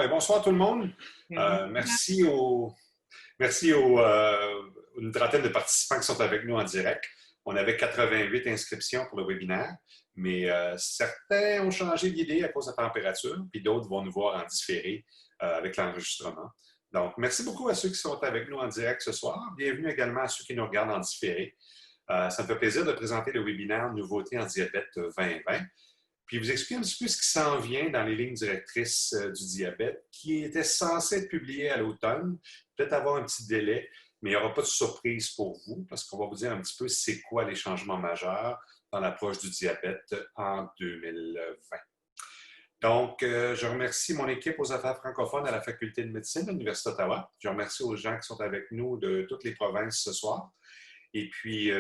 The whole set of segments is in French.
Ben, bonsoir tout le monde. Bonjour. Merci aux une trentaine de participants qui sont avec nous en direct. On avait 88 inscriptions pour le webinaire, mais certains ont changé d'idée à cause de la température, puis d'autres vont nous voir en différé avec l'enregistrement. Donc, merci beaucoup à ceux qui sont avec nous en direct ce soir. Bienvenue également à ceux qui nous regardent en différé. Ça me fait plaisir de présenter le webinaire Nouveautés en diabète 2020. Puis vous expliquer un petit peu ce qui s'en vient dans les lignes directrices du diabète, qui était censé être publié à l'automne, peut-être avoir un petit délai, mais il n'y aura pas de surprise pour vous, parce qu'on va vous dire un petit peu c'est quoi les changements majeurs dans l'approche du diabète en 2020. Donc, je remercie mon équipe aux affaires francophones à la Faculté de médecine de l'Université d'Ottawa. Je remercie aux gens qui sont avec nous de toutes les provinces ce soir. Et puis,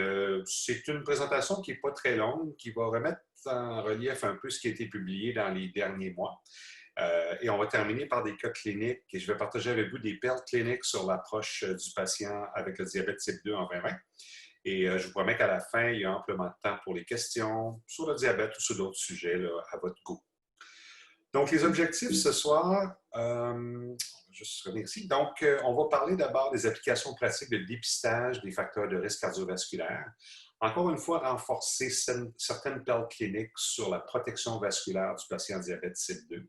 c'est une présentation qui n'est pas très longue, qui va remettre en relief un peu ce qui a été publié dans les derniers mois. Et on va terminer par des cas cliniques et je vais partager avec vous des perles cliniques sur l'approche du patient avec le diabète type 2 en 2020. Et je vous promets qu'à la fin, il y a amplement de temps pour les questions sur le diabète ou sur d'autres sujets là, à votre goût. Donc, les objectifs ce soir, juste revenir ici. Donc, on va parler d'abord des applications pratiques de dépistage des facteurs de risque cardiovasculaire. Encore une fois, renforcer certaines perles cliniques sur la protection vasculaire du patient diabète type 2.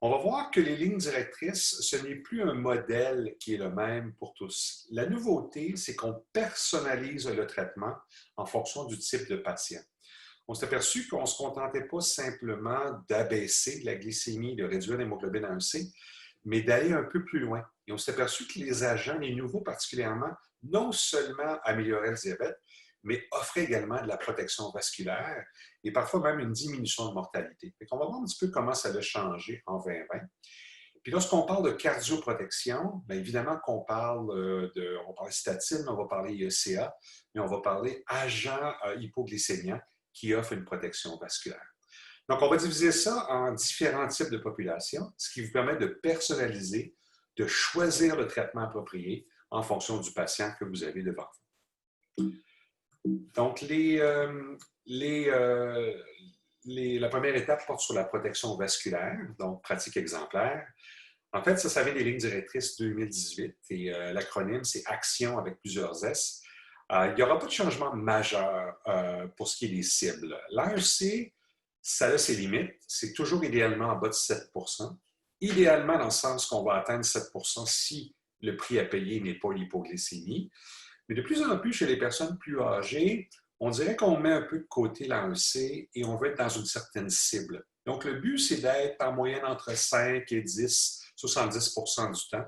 On va voir que les lignes directrices, ce n'est plus un modèle qui est le même pour tous. La nouveauté, c'est qu'on personnalise le traitement en fonction du type de patient. On s'est aperçu qu'on ne se contentait pas simplement d'abaisser la glycémie, de réduire l'hémoglobine A1C, mais d'aller un peu plus loin. Et on s'est aperçu que les agents, les nouveaux particulièrement, non seulement amélioraient le diabète, mais offraient également de la protection vasculaire et parfois même une diminution de mortalité. On va voir un petit peu comment ça a changé en 2020. Puis lorsqu'on parle de cardioprotection, bien évidemment qu'on parle on va parler statine, on va parler IECA, mais on va parler agent hypoglycémiant qui offre une protection vasculaire. Donc, on va diviser ça en différents types de populations, ce qui vous permet de personnaliser, de choisir le traitement approprié en fonction du patient que vous avez devant vous. Donc, la première étape porte sur la protection vasculaire, donc pratique exemplaire. En fait, ça vient des lignes directrices 2018 et l'acronyme, c'est ACTION avec plusieurs S. Il n'y aura pas de changement majeur pour ce qui est des cibles. L'ARC, ça a ses limites. C'est toujours idéalement en bas de 7 %. Idéalement, dans le sens qu'on va atteindre 7 % si le prix à payer n'est pas l'hypoglycémie. Mais de plus en plus, chez les personnes plus âgées, on dirait qu'on met un peu de côté l'ARC et on veut être dans une certaine cible. Donc, le but, c'est d'être en moyenne entre 5 et 10, 70 % du temps.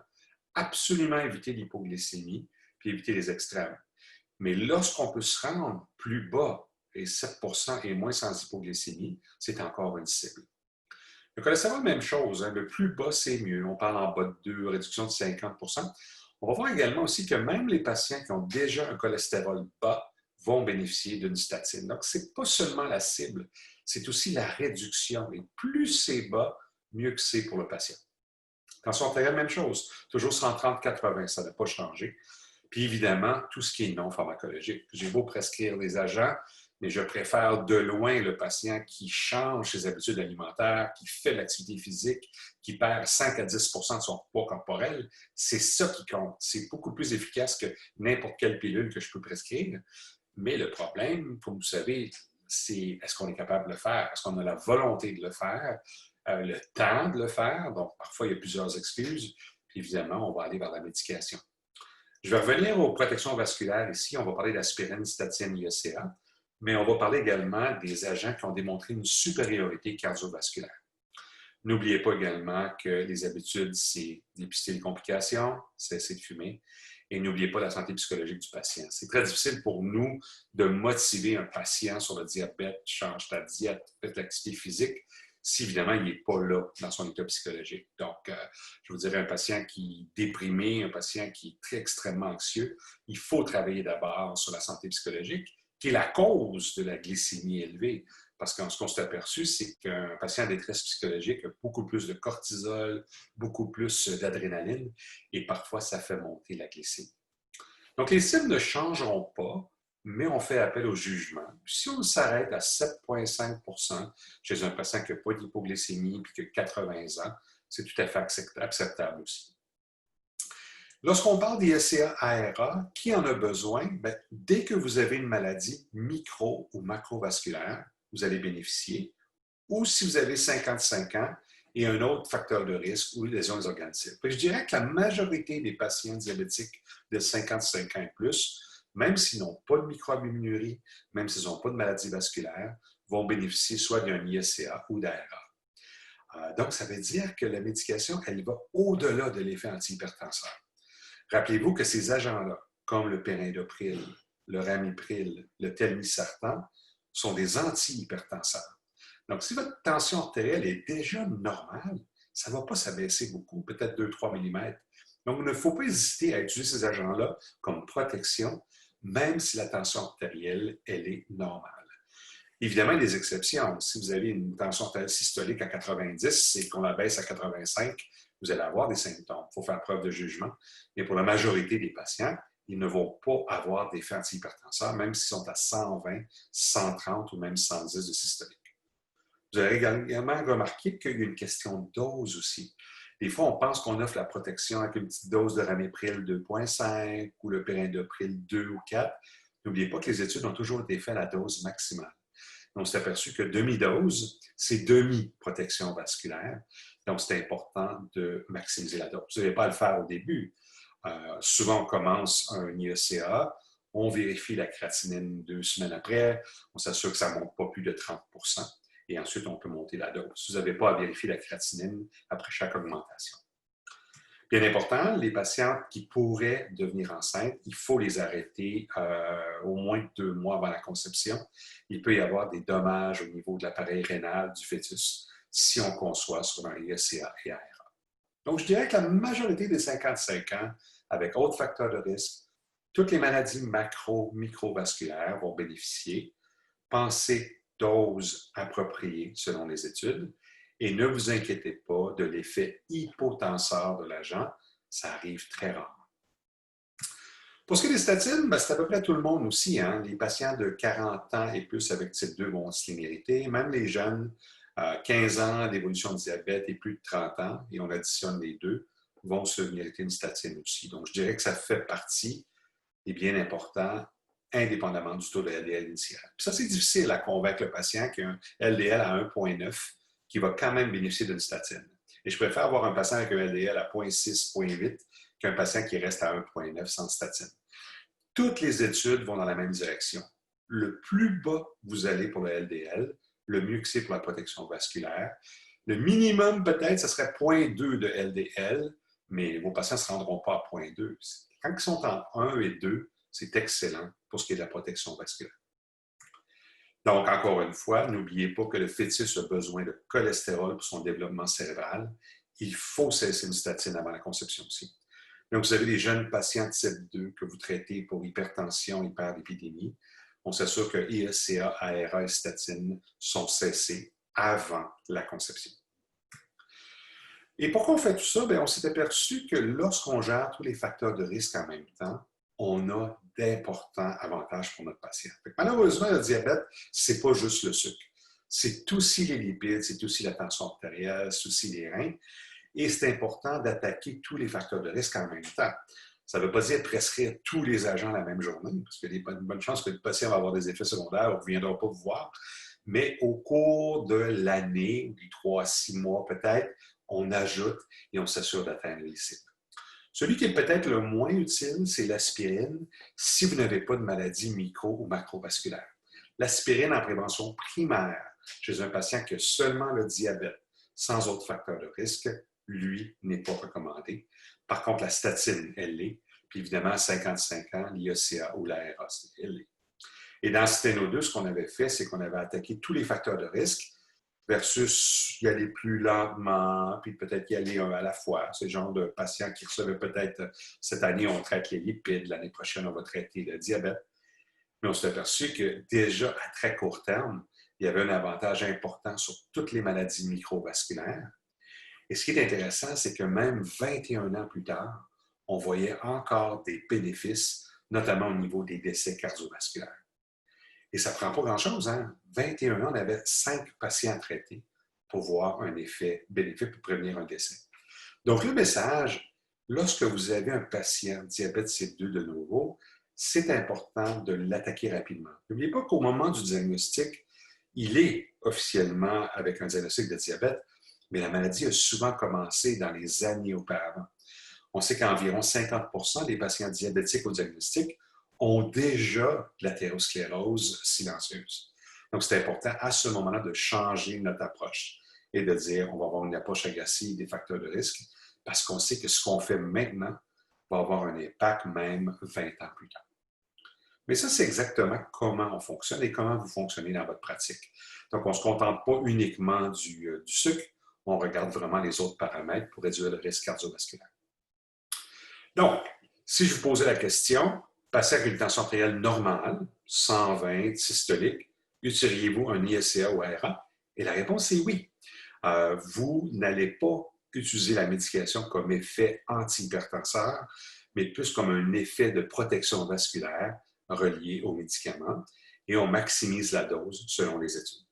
Absolument éviter l'hypoglycémie puis éviter les extrêmes. Mais lorsqu'on peut se rendre plus bas, et 7 % et moins sans hypoglycémie, c'est encore une cible. Le cholestérol, même chose. Hein, le plus bas, c'est mieux. On parle en bas de 2, réduction de 50 %. On va voir également aussi que même les patients qui ont déjà un cholestérol bas vont bénéficier d'une statine. Donc, ce n'est pas seulement la cible, c'est aussi la réduction. Et plus c'est bas, mieux que c'est pour le patient. Tension artérielle, même chose. Toujours 130-80, ça n'a pas changé. Puis évidemment, tout ce qui est non pharmacologique. J'ai beau prescrire des agents, mais je préfère de loin le patient qui change ses habitudes alimentaires, qui fait de l'activité physique, qui perd 5 à 10 % de son poids corporel. C'est ça qui compte. C'est beaucoup plus efficace que n'importe quelle pilule que je peux prescrire. Mais le problème, comme vous savez, c'est est-ce qu'on est capable de le faire? Est-ce qu'on a la volonté de le faire? Le temps de le faire? Donc, parfois, il y a plusieurs excuses. Puis évidemment, on va aller vers la médication. Je vais revenir aux protections vasculaires ici. On va parler d'aspirine, statine, IECA, mais on va parler également des agents qui ont démontré une supériorité cardiovasculaire. N'oubliez pas également que les habitudes, c'est dépister les complications, cesser de fumer, et n'oubliez pas la santé psychologique du patient. C'est très difficile pour nous de motiver un patient sur le diabète, change ta diète, fais de l'activité physique, si évidemment il n'est pas là dans son état psychologique. Donc, je vous dirais un patient qui est déprimé, un patient qui est très extrêmement anxieux, il faut travailler d'abord sur la santé psychologique, qui est la cause de la glycémie élevée. Parce que ce qu'on s'est aperçu, c'est qu'un patient en détresse psychologique a beaucoup plus de cortisol, beaucoup plus d'adrénaline, et parfois ça fait monter la glycémie. Donc, les cibles ne changeront pas, mais on fait appel au jugement. Si on s'arrête à 7,5 % chez un patient qui n'a pas d'hypoglycémie et qui a 80 ans, c'est tout à fait acceptable aussi. Lorsqu'on parle des SCA-ARA, qui en a besoin? Bien, dès que vous avez une maladie micro ou macrovasculaire, vous allez bénéficier. Ou si vous avez 55 ans et un autre facteur de risque ou lésion des organes cibles. Je dirais que la majorité des patients diabétiques de 55 ans et plus, même s'ils n'ont pas de microalbuminurie, même s'ils n'ont pas de maladie vasculaire, vont bénéficier soit d'un ISCA ou d'ARA. Donc, ça veut dire que la médication, elle va au-delà de l'effet antihypertenseur. Rappelez-vous que ces agents-là, comme le perindopril, le ramipril, le telmisartan, sont des antihypertenseurs. Donc, si votre tension artérielle est déjà normale, ça ne va pas s'abaisser beaucoup, peut-être 2-3 mm. Donc, il ne faut pas hésiter à utiliser ces agents-là comme protection, même si la tension artérielle, elle est normale. Évidemment, il y a des exceptions. Si vous avez une tension artérielle systolique à 90 et qu'on la baisse à 85, vous allez avoir des symptômes. Il faut faire preuve de jugement. Mais pour la majorité des patients, ils ne vont pas avoir d'effet antihypertenseur, même s'ils sont à 120, 130 ou même 110 de systolique. Vous avez également remarqué qu'il y a une question de dose aussi. Des fois, on pense qu'on offre la protection avec une petite dose de ramipril 2,5 ou le perindopril 2 ou 4. N'oubliez pas que les études ont toujours été faites à la dose maximale. On s'est aperçu que demi-dose, c'est demi-protection vasculaire. Donc, c'est important de maximiser la dose. Vous n'avez pas à le faire au début. Souvent, on commence un IECA, on vérifie la créatinine 2 semaines après, on s'assure que ça ne monte pas plus de 30 et ensuite, on peut monter la dose. Vous n'avez pas à vérifier la créatinine après chaque augmentation. Bien important, les patientes qui pourraient devenir enceintes, il faut les arrêter au moins 2 mois avant la conception. Il peut y avoir des dommages au niveau de l'appareil rénal du fœtus si on conçoit sur un ISCA et ARA. Donc, je dirais que la majorité des 55 ans, avec autres facteurs de risque, toutes les maladies macro-microvasculaires vont bénéficier. Pensez dose appropriée selon les études. Et ne vous inquiétez pas de l'effet hypotenseur de l'agent, ça arrive très rarement. Pour ce qui est des statines, c'est à peu près tout le monde aussi. Hein? Les patients de 40 ans et plus avec type 2 vont se les mériter. Même les jeunes, 15 ans d'évolution de diabète et plus de 30 ans, et on additionne les deux, vont se mériter une statine aussi. Donc, je dirais que ça fait partie, et bien important, indépendamment du taux de LDL initial. Puis ça, c'est difficile à convaincre le patient qui a un LDL à 1,9 qui va quand même bénéficier d'une statine. Et je préfère avoir un patient avec un LDL à 0,6, 0,8 qu'un patient qui reste à 1,9 sans statine. Toutes les études vont dans la même direction. Le plus bas vous allez pour le LDL, le mieux que c'est pour la protection vasculaire. Le minimum, peut-être, ce serait 0,2 de LDL, mais vos patients ne se rendront pas à 0,2. Quand ils sont en 1 et 2, c'est excellent pour ce qui est de la protection vasculaire. Donc, encore une fois, n'oubliez pas que le fœtus a besoin de cholestérol pour son développement cérébral. Il faut cesser une statine avant la conception aussi. Donc, vous avez des jeunes patients type 2 que vous traitez pour hypertension, hyperlipidémie. On s'assure que ISCA, ARA et statine sont cessés avant la conception. Et pourquoi on fait tout ça? Bien, on s'est aperçu que lorsqu'on gère tous les facteurs de risque en même temps, on a d'importants avantages pour notre patient. Malheureusement, le diabète, ce n'est pas juste le sucre. C'est aussi les lipides, c'est aussi la tension artérielle, c'est aussi les reins. Et c'est important d'attaquer tous les facteurs de risque en même temps. Ça ne veut pas dire prescrire tous les agents la même journée, parce qu'il y a une bonne chance que le patient va avoir des effets secondaires ou ne reviendra pas vous voir. Mais au cours de l'année, du 3 à 6 mois peut-être, on ajoute et on s'assure d'atteindre les cibles. Celui qui est peut-être le moins utile, c'est l'aspirine, si vous n'avez pas de maladie micro- ou macrovasculaire. L'aspirine en prévention primaire, chez un patient qui a seulement le diabète, sans autre facteur de risque, lui, n'est pas recommandé. Par contre, la statine, elle l'est. Puis évidemment, à 55 ans, l'IECA ou l'ARA, elle l'est. Et dans Steno 2, ce qu'on avait fait, c'est qu'on avait attaqué tous les facteurs de risque versus y aller plus lentement, puis peut-être y aller un à la fois. C'est le genre de patient qui recevait peut-être cette année, on traite les lipides, l'année prochaine, on va traiter le diabète. Mais on s'est aperçu que déjà à très court terme, il y avait un avantage important sur toutes les maladies microvasculaires. Et ce qui est intéressant, c'est que même 21 ans plus tard, on voyait encore des bénéfices, notamment au niveau des décès cardiovasculaires. Et ça ne prend pas grand-chose. Hein? 21 ans, on avait 5 patients traités. pour voir un effet bénéfique pour prévenir un décès. Donc, le message, lorsque vous avez un patient diabète type 2 de nouveau, c'est important de l'attaquer rapidement. N'oubliez pas qu'au moment du diagnostic, il est officiellement avec un diagnostic de diabète, mais la maladie a souvent commencé dans les années auparavant. On sait qu'environ 50% des patients diabétiques au diagnostic ont déjà de l'athérosclérose silencieuse. Donc, c'est important à ce moment-là de changer notre approche et de dire on va avoir une approche agressive des facteurs de risque parce qu'on sait que ce qu'on fait maintenant va avoir un impact même 20 ans plus tard. Mais ça, c'est exactement comment on fonctionne et comment vous fonctionnez dans votre pratique. Donc, on ne se contente pas uniquement du sucre, on regarde vraiment les autres paramètres pour réduire le risque cardiovasculaire. Donc, si je vous posais la question, patient avec une tension artérielle normale, 120 systolique, utiliseriez-vous un ISCA ou ARA? Et la réponse est oui. Vous n'allez pas utiliser la médication comme effet antihypertenseur, mais plus comme un effet de protection vasculaire relié aux médicaments, et on maximise la dose selon les études.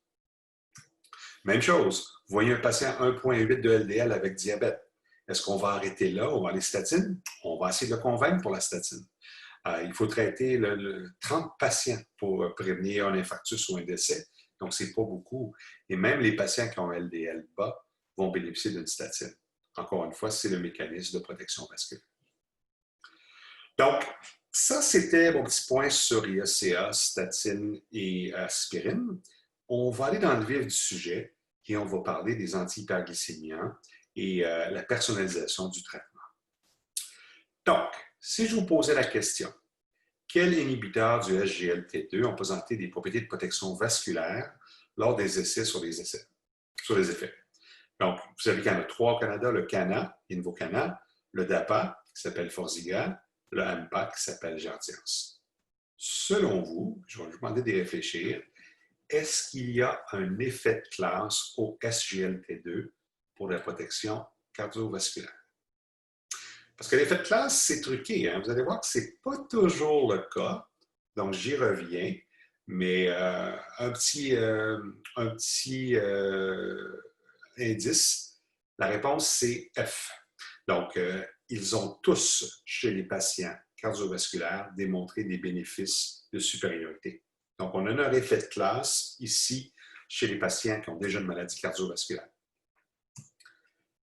Même chose, vous voyez un patient 1,8 de LDL avec diabète. Est-ce qu'on va arrêter là? On va aller statine? On va essayer de le convaincre pour la statine. Il faut traiter 30 patients pour prévenir un infarctus ou un décès. Donc, ce n'est pas beaucoup. Et même les patients qui ont un LDL bas vont bénéficier d'une statine. Encore une fois, c'est le mécanisme de protection vasculaire. Donc, ça, c'était mon petit point sur IACA, statine et aspirine. On va aller dans le vif du sujet et on va parler des antihyperglycémiants et la personnalisation du traitement. Donc, si je vous posais la question, quels inhibiteurs du SGLT2 ont présenté des propriétés de protection vasculaire lors des essais sur les effets? Donc, vous savez qu'il y en a 3 au Canada, le CANA, Invocana, le DAPA, qui s'appelle Forxiga, le AMPA, qui s'appelle Jardiance. Selon vous, je vais vous demander d'y réfléchir, est-ce qu'il y a un effet de classe au SGLT2 pour la protection cardiovasculaire? Parce que l'effet de classe, c'est truqué. Hein? Vous allez voir que ce n'est pas toujours le cas. Donc, j'y reviens. Mais un petit indice, la réponse, c'est F. Donc, ils ont tous, chez les patients cardiovasculaires, démontré des bénéfices de supériorité. Donc, on a un effet de classe ici chez les patients qui ont déjà une maladie cardiovasculaire.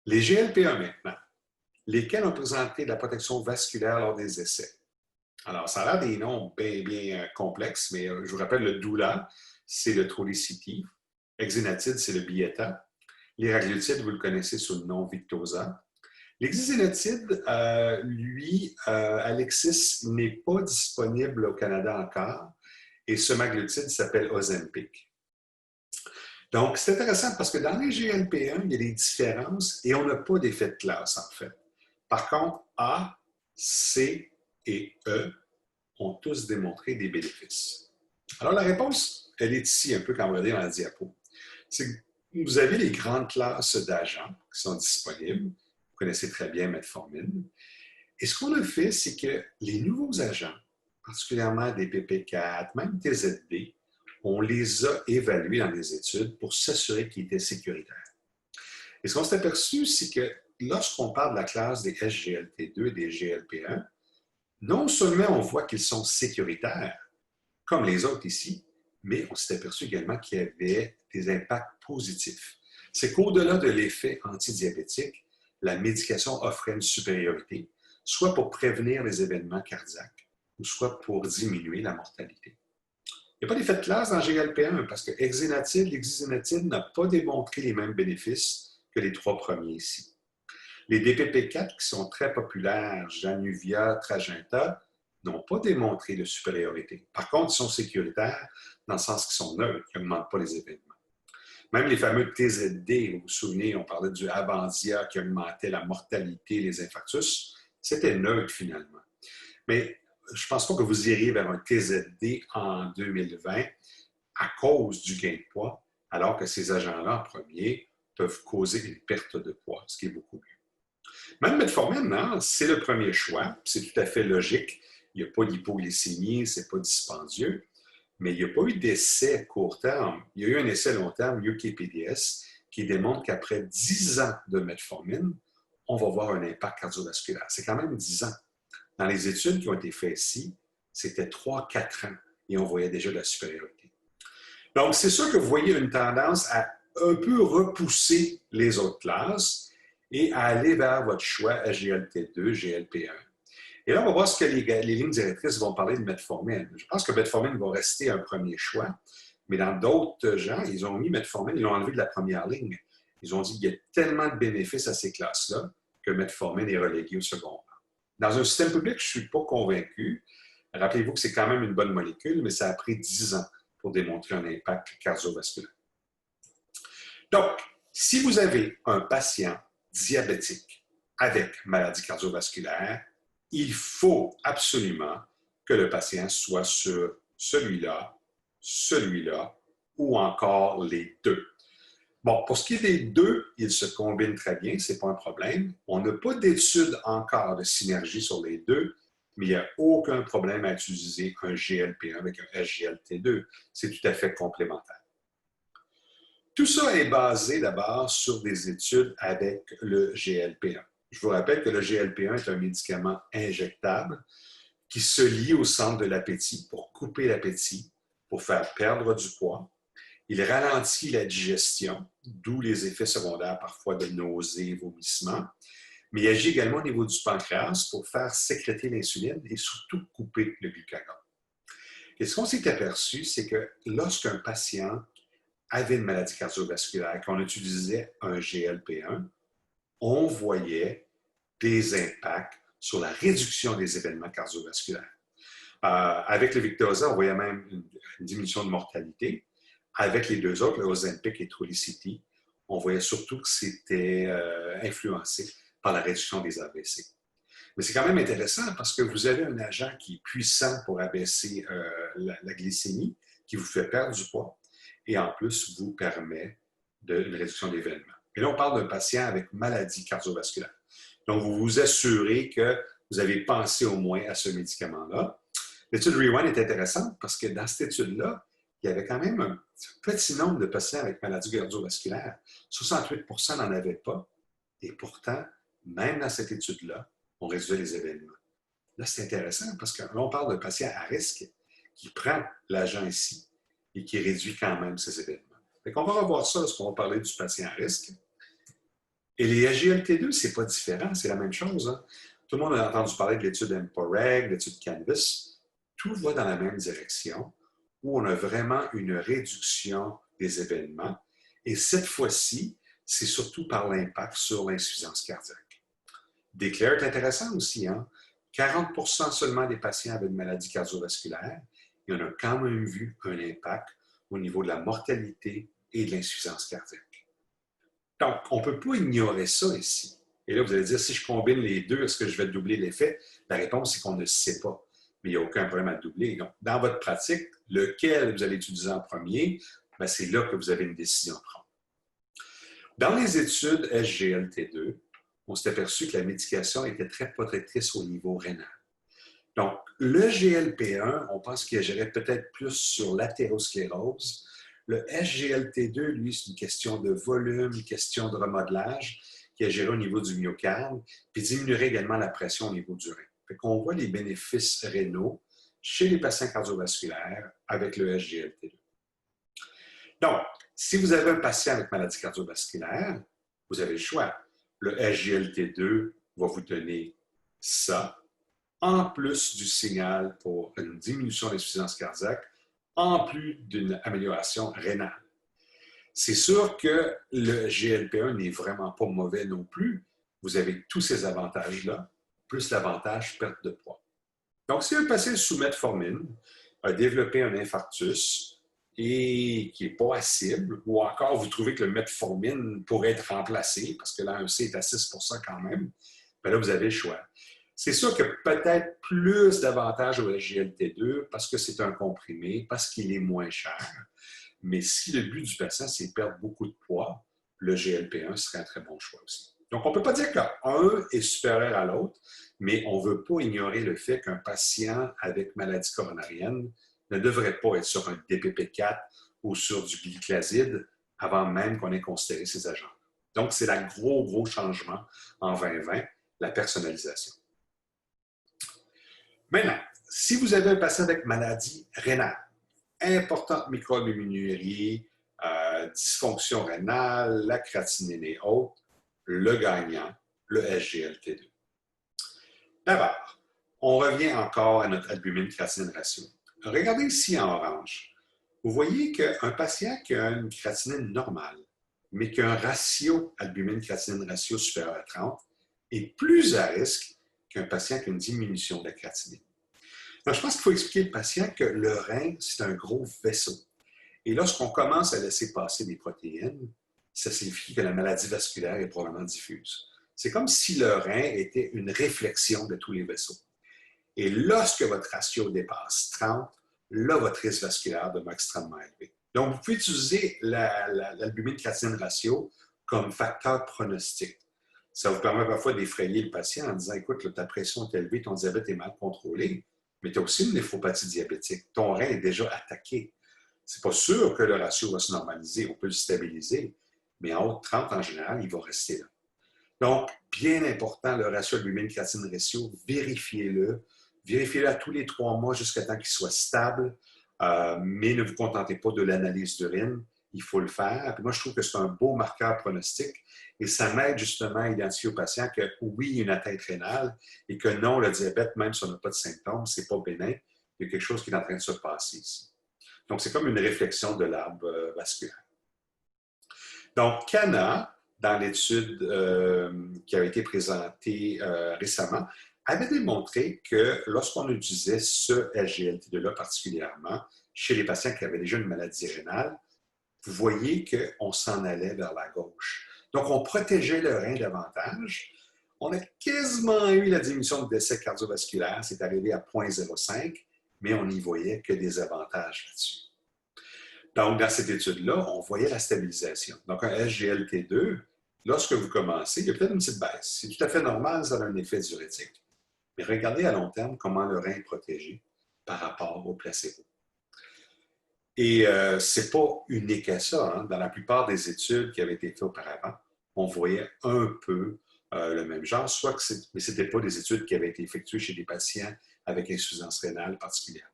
Les GLP-1 maintenant, lesquels ont présenté de la protection vasculaire lors des essais. Alors, ça a l'air des noms bien complexes, mais je vous rappelle, le Doula, c'est le Trulicity. Exenatide, c'est le Byetta. Liraglutide, vous le connaissez sous le nom Victoza. L'exenatide, Alexis, n'est pas disponible au Canada encore, et semaglutide s'appelle Ozempic. Donc, c'est intéressant parce que dans les GLP-1, il y a des différences et on n'a pas d'effet de classe, en fait. Par contre, A, C et E ont tous démontré des bénéfices. Alors, la réponse, elle est ici, un peu quand on va lire dans la diapo. C'est que vous avez les grandes classes d'agents qui sont disponibles. Vous connaissez très bien metformine. Et ce qu'on a fait, c'est que les nouveaux agents, particulièrement des PP4, même TZD, on les a évalués dans les études pour s'assurer qu'ils étaient sécuritaires. Et ce qu'on s'est aperçu, c'est que lorsqu'on parle de la classe des SGLT2 et des GLP1, non seulement on voit qu'ils sont sécuritaires, comme les autres ici, mais on s'est aperçu également qu'il y avait des impacts positifs. C'est qu'au-delà de l'effet antidiabétique, la médication offrait une supériorité, soit pour prévenir les événements cardiaques, ou soit pour diminuer la mortalité. Il n'y a pas d'effet de classe dans GLP1 parce que l'exenatide n'a pas démontré les mêmes bénéfices que les 3 premiers ici. Les DPP4 qui sont très populaires, Januvia, Trajenta, n'ont pas démontré de supériorité. Par contre, ils sont sécuritaires dans le sens qu'ils sont neutres, qui n'augmentent pas les événements. Même les fameux TZD, vous vous souvenez, on parlait du Avandia qui augmentait la mortalité, les infarctus, c'était neutre finalement. Mais je ne pense pas que vous iriez vers un TZD en 2020 à cause du gain de poids, alors que ces agents-là, en premier, peuvent causer une perte de poids, ce qui est beaucoup mieux. Même metformine, hein, c'est le premier choix, c'est tout à fait logique. Il n'y a pas d'hypoglycémie, ce n'est pas dispendieux, mais il n'y a pas eu d'essai court terme. Il y a eu un essai long terme, UKPDS, qui démontre qu'après 10 ans de metformine, on va voir un impact cardiovasculaire. C'est quand même 10 ans. Dans les études qui ont été faites ici, c'était 3-4 ans et on voyait déjà de la supériorité. Donc, c'est sûr que vous voyez une tendance à un peu repousser les autres classes et à aller vers votre choix SGLT2, GLP-1. Et là, on va voir ce que les lignes directrices vont parler de metformine. Je pense que metformine va rester un premier choix, mais dans d'autres gens, ils ont mis metformine, ils l'ont enlevé de la première ligne. Ils ont dit qu'il y a tellement de bénéfices à ces classes-là que metformine est relégué au second rang. Dans un système public, je ne suis pas convaincu. Rappelez-vous que c'est quand même une bonne molécule, mais ça a pris 10 ans pour démontrer un impact cardiovasculaire. Donc, si vous avez un patient diabétique avec maladie cardiovasculaire, il faut absolument que le patient soit sur celui-là, celui-là ou encore les deux. Bon, pour ce qui est des deux, ils se combinent très bien, ce n'est pas un problème. On n'a pas d'études encore de synergie sur les deux, mais il n'y a aucun problème à utiliser un GLP-1 avec un SGLT2. C'est tout à fait complémentaire. Tout ça est basé d'abord sur des études avec le GLP-1. Je vous rappelle que le GLP-1 est un médicament injectable qui se lie au centre de l'appétit pour couper l'appétit, pour faire perdre du poids. Il ralentit la digestion, d'où les effets secondaires parfois de nausées, vomissements, mais il agit également au niveau du pancréas pour faire sécréter l'insuline et surtout couper le glucagon. Et ce qu'on s'est aperçu, c'est que lorsqu'un patient avait une maladie cardiovasculaire, qu'on utilisait un GLP-1, on voyait des impacts sur la réduction des événements cardiovasculaires. Avec le Victoza, on voyait même une diminution de mortalité. Avec les deux autres, le Ozempic et Trulicity, on voyait surtout que c'était influencé par la réduction des AVC. Mais c'est quand même intéressant parce que vous avez un agent qui est puissant pour abaisser la glycémie, qui vous fait perdre du poids et en plus vous permet une réduction d'événements. Et là, on parle d'un patient avec maladie cardiovasculaire. Donc, vous vous assurez que vous avez pensé au moins à ce médicament-là. L'étude REWIND est intéressante parce que dans cette étude-là, il y avait quand même un petit nombre de patients avec maladie cardiovasculaire. 68% n'en avaient pas. Et pourtant, même dans cette étude-là, on réduisait les événements. Là, c'est intéressant parce que là, on parle d'un patient à risque qui prend l'agent ici et qui réduit quand même ces événements. Fait qu'on va revoir ça lorsqu'on va parler du patient à risque. Et les SGLT2, c'est pas différent, c'est la même chose. Hein? Tout le monde a entendu parler de l'étude EMPA-REG, l'étude Canvas. Tout va dans la même direction, où on a vraiment une réduction des événements. Et cette fois-ci, c'est surtout par l'impact sur l'insuffisance cardiaque. DECLARE est intéressant aussi. Hein? 40% seulement des patients avaient une maladie cardiovasculaire et on a quand même vu un impact au niveau de la mortalité et de l'insuffisance cardiaque. Donc, on ne peut pas ignorer ça ici. Et là, vous allez dire, si je combine les deux, est-ce que je vais doubler l'effet? La réponse, c'est qu'on ne sait pas. Mais il n'y a aucun problème à doubler. Donc, dans votre pratique, lequel vous allez utiliser en premier, bien, c'est là que vous avez une décision à prendre. Dans les études SGLT2, on s'est aperçu que la médication était très protectrice au niveau rénal. Donc, le GLP-1, on pense qu'il agirait peut-être plus sur l'athérosclérose. Le SGLT2, lui, c'est une question de volume, une question de remodelage qui agirait au niveau du myocarde, puis diminuerait également la pression au niveau du rein. Fait qu'on voit les bénéfices rénaux chez les patients cardiovasculaires avec le SGLT2. Donc, si vous avez un patient avec maladie cardiovasculaire, vous avez le choix. Le SGLT2 va vous donner ça, en plus du signal pour une diminution de l'insuffisance cardiaque, en plus d'une amélioration rénale. C'est sûr que le GLP-1 n'est vraiment pas mauvais non plus. Vous avez tous ces avantages-là, plus l'avantage perte de poids. Donc, si un patient sous metformine a développé un infarctus et qui n'est pas à cible, ou encore vous trouvez que le metformine pourrait être remplacé, parce que l'AEC est à 6% quand même, bien là, vous avez le choix. C'est sûr que peut-être plus d'avantages au SGLT2 parce que c'est un comprimé, parce qu'il est moins cher. Mais si le but du patient, c'est de perdre beaucoup de poids, le GLP-1 serait un très bon choix aussi. Donc, on ne peut pas dire qu'un est supérieur à l'autre, mais on ne veut pas ignorer le fait qu'un patient avec maladie coronarienne ne devrait pas être sur un DPP-4 ou sur du glyclaside avant même qu'on ait considéré ces agents. Donc, c'est le gros changement en 2020, la personnalisation. Maintenant, si vous avez un patient avec maladie rénale, importante microalbuminurie, dysfonction rénale, la créatinine et autres, le gagnant, le SGLT2. D'abord, on revient encore à notre albumine-créatinine ratio. Regardez ici en orange. Vous voyez qu'un patient qui a une créatinine normale, mais qui a un ratio albumine-créatinine ratio supérieur à 30, est plus à risque qu'un patient qui a une diminution de la créatinine. Donc, je pense qu'il faut expliquer au patient que le rein, c'est un gros vaisseau. Et lorsqu'on commence à laisser passer des protéines, ça signifie que la maladie vasculaire est probablement diffuse. C'est comme si le rein était une réflexion de tous les vaisseaux. Et lorsque votre ratio dépasse 30, là, votre risque vasculaire demeure extrêmement élevé. Donc, vous pouvez utiliser l'albumine-créatinine ratio comme facteur pronostic. Ça vous permet parfois d'effrayer le patient en disant, écoute, ta pression est élevée, ton diabète est mal contrôlé, mais tu as aussi une néphropathie diabétique. Ton rein est déjà attaqué. C'est pas sûr que le ratio va se normaliser, on peut le stabiliser, mais en haut de 30, en général, il va rester là. Donc, bien important, le ratio albumine-créatinine ratio, vérifiez-le. Vérifiez-le à tous les 3 mois jusqu'à temps qu'il soit stable, mais ne vous contentez pas de l'analyse d'urine, il faut le faire. Puis moi, je trouve que c'est un beau marqueur pronostic et ça m'aide justement à identifier au patient que oui, il y a une atteinte rénale et que non, le diabète, même si on n'a pas de symptômes, c'est pas bénin, il y a quelque chose qui est en train de se passer ici. Donc, c'est comme une réflexion de l'arbre vasculaire. Donc, Cana, dans l'étude qui avait été présentée récemment, avait démontré que lorsqu'on utilisait ce SGLT2-là particulièrement chez les patients qui avaient déjà une maladie rénale, vous voyez qu'on s'en allait vers la gauche. Donc, on protégeait le rein davantage. On a quasiment eu la diminution de décès cardiovasculaire, c'est arrivé à 0,05, mais on n'y voyait que des avantages là-dessus. Donc, dans cette étude-là, on voyait la stabilisation. Donc, un SGLT2, lorsque vous commencez, il y a peut-être une petite baisse. C'est tout à fait normal, ça a un effet diurétique. Mais regardez à long terme comment le rein est protégé par rapport au placebo. Et ce n'est pas unique à ça. Hein. Dans la plupart des études qui avaient été faites auparavant, on voyait un peu le même genre, mais ce n'étaient pas des études qui avaient été effectuées chez des patients avec insuffisance rénale particulièrement.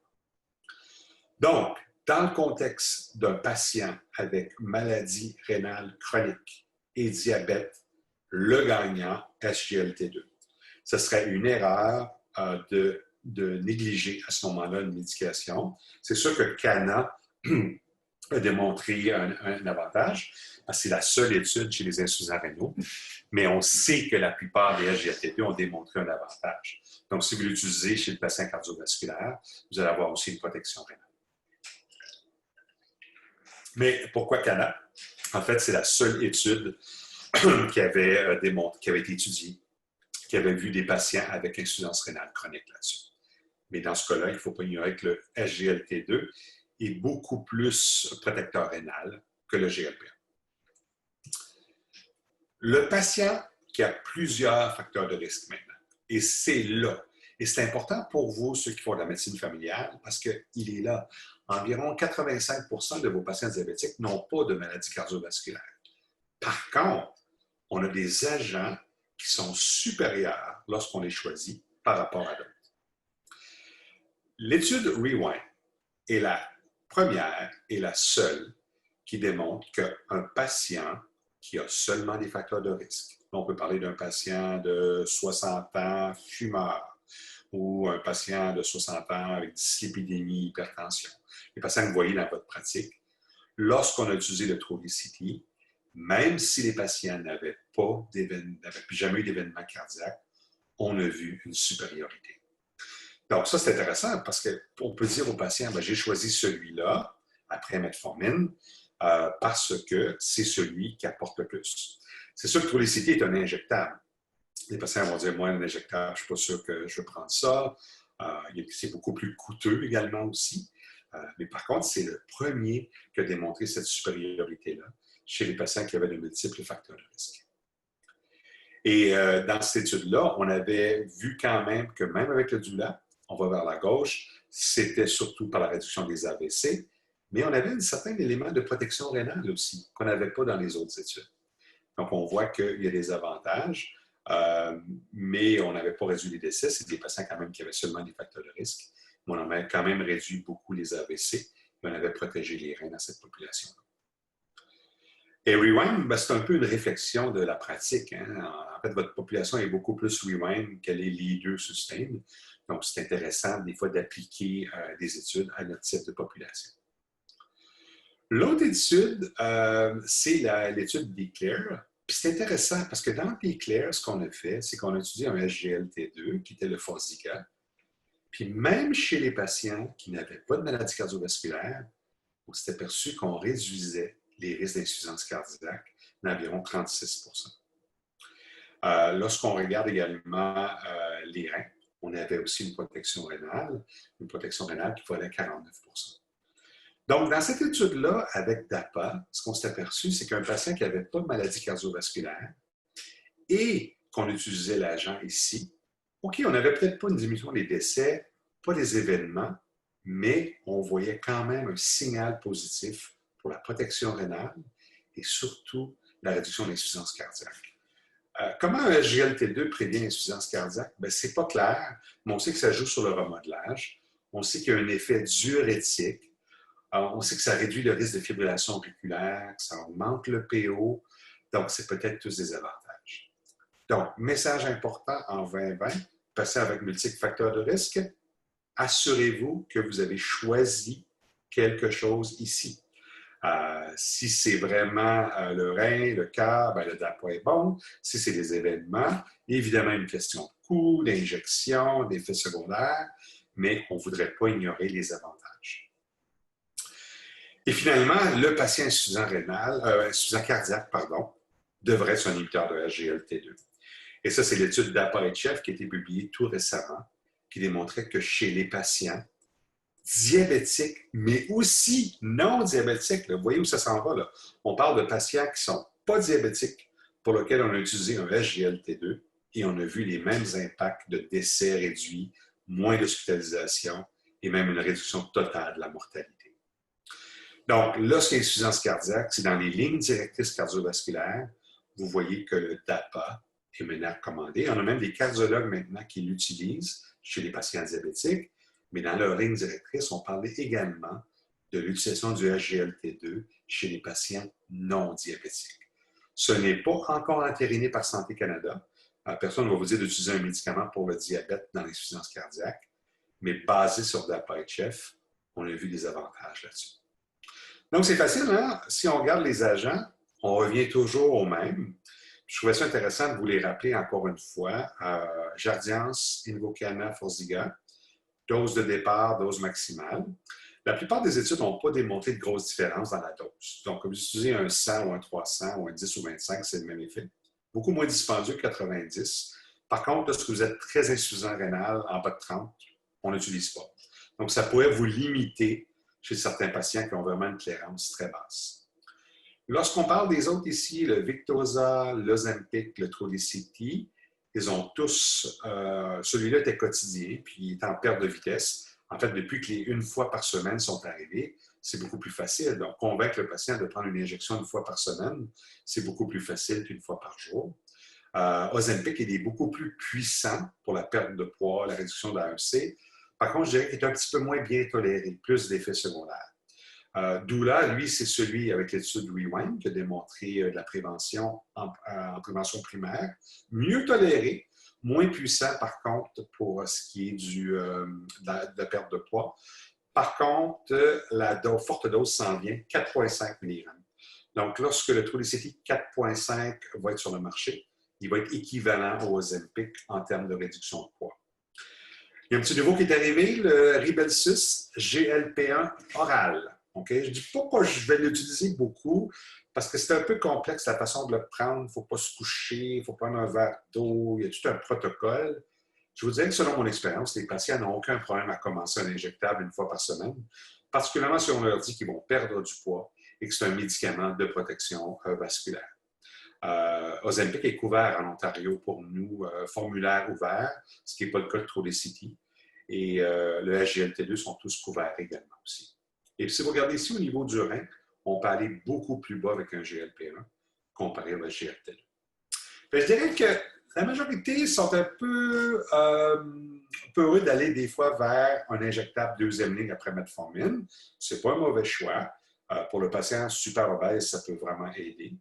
Donc, dans le contexte d'un patient avec maladie rénale chronique et diabète, le gagnant, SGLT2. Ce serait une erreur de négliger à ce moment-là une médication. C'est sûr que Cana a démontré un avantage, parce que c'est la seule étude chez les insuffisants rénaux, mais on sait que la plupart des SGLT2 ont démontré un avantage. Donc, si vous l'utilisez chez le patient cardiovasculaire, vous allez avoir aussi une protection rénale. Mais pourquoi Cana? En fait, c'est la seule étude qui avait été étudiée, qui avait vu des patients avec insuffisance rénale chronique là-dessus. Mais dans ce cas-là, il ne faut pas ignorer que le SGLT2 est beaucoup plus protecteur rénal que le GLP-1. Le patient qui a plusieurs facteurs de risque maintenant, et c'est là. Et c'est important pour vous, ceux qui font de la médecine familiale, parce qu'il est là. Environ 85% de vos patients diabétiques n'ont pas de maladie cardiovasculaire. Par contre, on a des agents qui sont supérieurs lorsqu'on les choisit par rapport à d'autres. L'étude Rewind est la première et la seule qui démontre qu'un patient qui a seulement des facteurs de risque, on peut parler d'un patient de 60 ans fumeur ou un patient de 60 ans avec dyslipidémie, hypertension, les patients que vous voyez dans votre pratique, lorsqu'on a utilisé le Trulicity, même si les patients n'avaient jamais eu d'événement cardiaque, on a vu une supériorité. Donc, ça, c'est intéressant parce qu'on peut dire aux patients, j'ai choisi celui-là après metformine parce que c'est celui qui apporte le plus. C'est sûr que Trulicity est un injectable. Les patients vont dire, moi, un injectable, je ne suis pas sûr que je veux prendre ça. C'est beaucoup plus coûteux également aussi. Mais par contre, c'est le premier qui a démontré cette supériorité-là chez les patients qui avaient de multiples facteurs de risque. Et dans cette étude-là, on avait vu quand même que même avec le Dula, on va vers la gauche, c'était surtout par la réduction des AVC, Mais on avait un certain élément de protection rénale aussi, qu'on n'avait pas dans les autres études. Donc, on voit qu'il y a des avantages, mais on n'avait pas réduit les décès. C'est des patients quand même qui avaient seulement des facteurs de risque. Mais on a quand même réduit beaucoup les AVC et on avait protégé les reins dans cette population-là. Et Rewind, ben, c'est un peu une réflexion de la pratique. Hein? En fait, votre population est beaucoup plus Rewind qu'elle est Leader Sustain. Donc, c'est intéressant des fois d'appliquer des études à notre type de population. L'autre étude, c'est l'étude d'Eclair. Puis c'est intéressant parce que dans Eclair, ce qu'on a fait, c'est qu'on a étudié un SGLT2 qui était le Forxiga. Puis même chez les patients qui n'avaient pas de maladie cardiovasculaire, on s'est aperçu qu'on réduisait les risques d'insuffisance cardiaque d'environ 36 Lorsqu'on regarde également les reins, on avait aussi une protection rénale qui volait 49 Donc, dans cette étude-là, avec DAPA, ce qu'on s'est aperçu, c'est qu'un patient qui n'avait pas de maladie cardiovasculaire et qu'on utilisait l'agent ici, OK, on n'avait peut-être pas une diminution des décès, pas des événements, mais on voyait quand même un signal positif pour la protection rénale et surtout la réduction de l'insuffisance cardiaque. Comment un SGLT2 prévient l'insuffisance cardiaque? Ce n'est pas clair, mais on sait que ça joue sur le remodelage. On sait qu'il y a un effet diurétique. On sait que ça réduit le risque de fibrillation auriculaire, que ça augmente le PO. Donc, c'est peut-être tous des avantages. Donc, message important en 2020, passer avec multiples facteurs de risque. Assurez-vous que vous avez choisi quelque chose ici. Si c'est vraiment le rein, le cœur, le DAPA est bon. Si c'est des événements, évidemment une question de coût, d'injection, d'effets secondaires, mais on ne voudrait pas ignorer les avantages. Et finalement, le patient insuffisant cardiaque, devrait être un inhibiteur de SGLT2. Et ça, c'est l'étude d'APA-HF qui a été publiée tout récemment, qui démontrait que chez les patients diabétiques, mais aussi non diabétiques, là, vous voyez où ça s'en va, là. On parle de patients qui ne sont pas diabétiques, pour lesquels on a utilisé un SGLT2, et on a vu les mêmes impacts de décès réduits, moins d'hospitalisation, et même une réduction totale de la mortalité. Donc, lorsqu'il y a insuffisance cardiaque, c'est dans les lignes directrices cardiovasculaires, vous voyez que le DAPA est maintenant recommandé. On a même des cardiologues maintenant qui l'utilisent chez les patients diabétiques, mais dans leur ligne directrice, on parlait également de l'utilisation du SGLT2 chez les patients non diabétiques. Ce n'est pas encore entériné par Santé Canada. Personne ne va vous dire d'utiliser un médicament pour le diabète dans l'insuffisance cardiaque, mais basé sur DAPA-HF, on a vu des avantages là-dessus. Donc, c'est facile, hein? Si on regarde les agents, on revient toujours au même. Je trouvais ça intéressant de vous les rappeler encore une fois. Jardiance, Invokana, Forxiga, dose de départ, dose maximale. La plupart des études n'ont pas démontré de grosses différences dans la dose. Donc, comme vous utilisez un 100 ou un 300 ou un 10 ou 25, c'est le même effet. Beaucoup moins dispendieux que 90. Par contre, lorsque vous êtes très insuffisant rénal, en bas de 30, on n'utilise pas. Donc, ça pourrait vous limiter chez certains patients qui ont vraiment une clairance très basse. Lorsqu'on parle des autres ici, le Victoza, l'Ozempic, le Trulicity, ils ont tous, celui-là était quotidien, puis il est en perte de vitesse. En fait, depuis que les une fois par semaine sont arrivés, c'est beaucoup plus facile. Donc, convaincre le patient de prendre une injection une fois par semaine, c'est beaucoup plus facile qu'une fois par jour. Ozempic, il est beaucoup plus puissant pour la perte de poids, la réduction de l'AEC. Par contre, je dirais qu'il est un petit peu moins bien toléré, plus d'effets secondaires. Doula, lui, c'est celui avec l'étude Rewind qui a démontré de la prévention en prévention primaire, mieux toléré, moins puissant par contre pour ce qui est de la perte de poids. Par contre, la forte dose s'en vient, 4,5 mg. Donc, lorsque le Trulicity 4,5 va être sur le marché, il va être équivalent au Ozempic en termes de réduction de poids. Il y a un petit nouveau qui est arrivé, le Rybelsus GLP-1 oral. Okay? Je ne dis pas que je vais l'utiliser beaucoup parce que c'est un peu complexe la façon de le prendre. Il ne faut pas se coucher, il faut prendre un verre d'eau, il y a tout un protocole. Je vous dirais que selon mon expérience, les patients n'ont aucun problème à commencer un injectable une fois par semaine, particulièrement si on leur dit qu'ils vont perdre du poids et que c'est un médicament de protection vasculaire. Ozempic est couvert en Ontario pour nous, formulaire ouvert, ce qui n'est pas le cas de Trulicity. Et le SGLT2 sont tous couverts également aussi. Et puis, si vous regardez ici au niveau du rein, on peut aller beaucoup plus bas avec un GLP-1 comparé avec GLT-2. Je dirais que la majorité sont un peu heureux d'aller des fois vers un injectable deuxième ligne après metformine. Ce n'est pas un mauvais choix. Pour le patient super obèse, ça peut vraiment aider.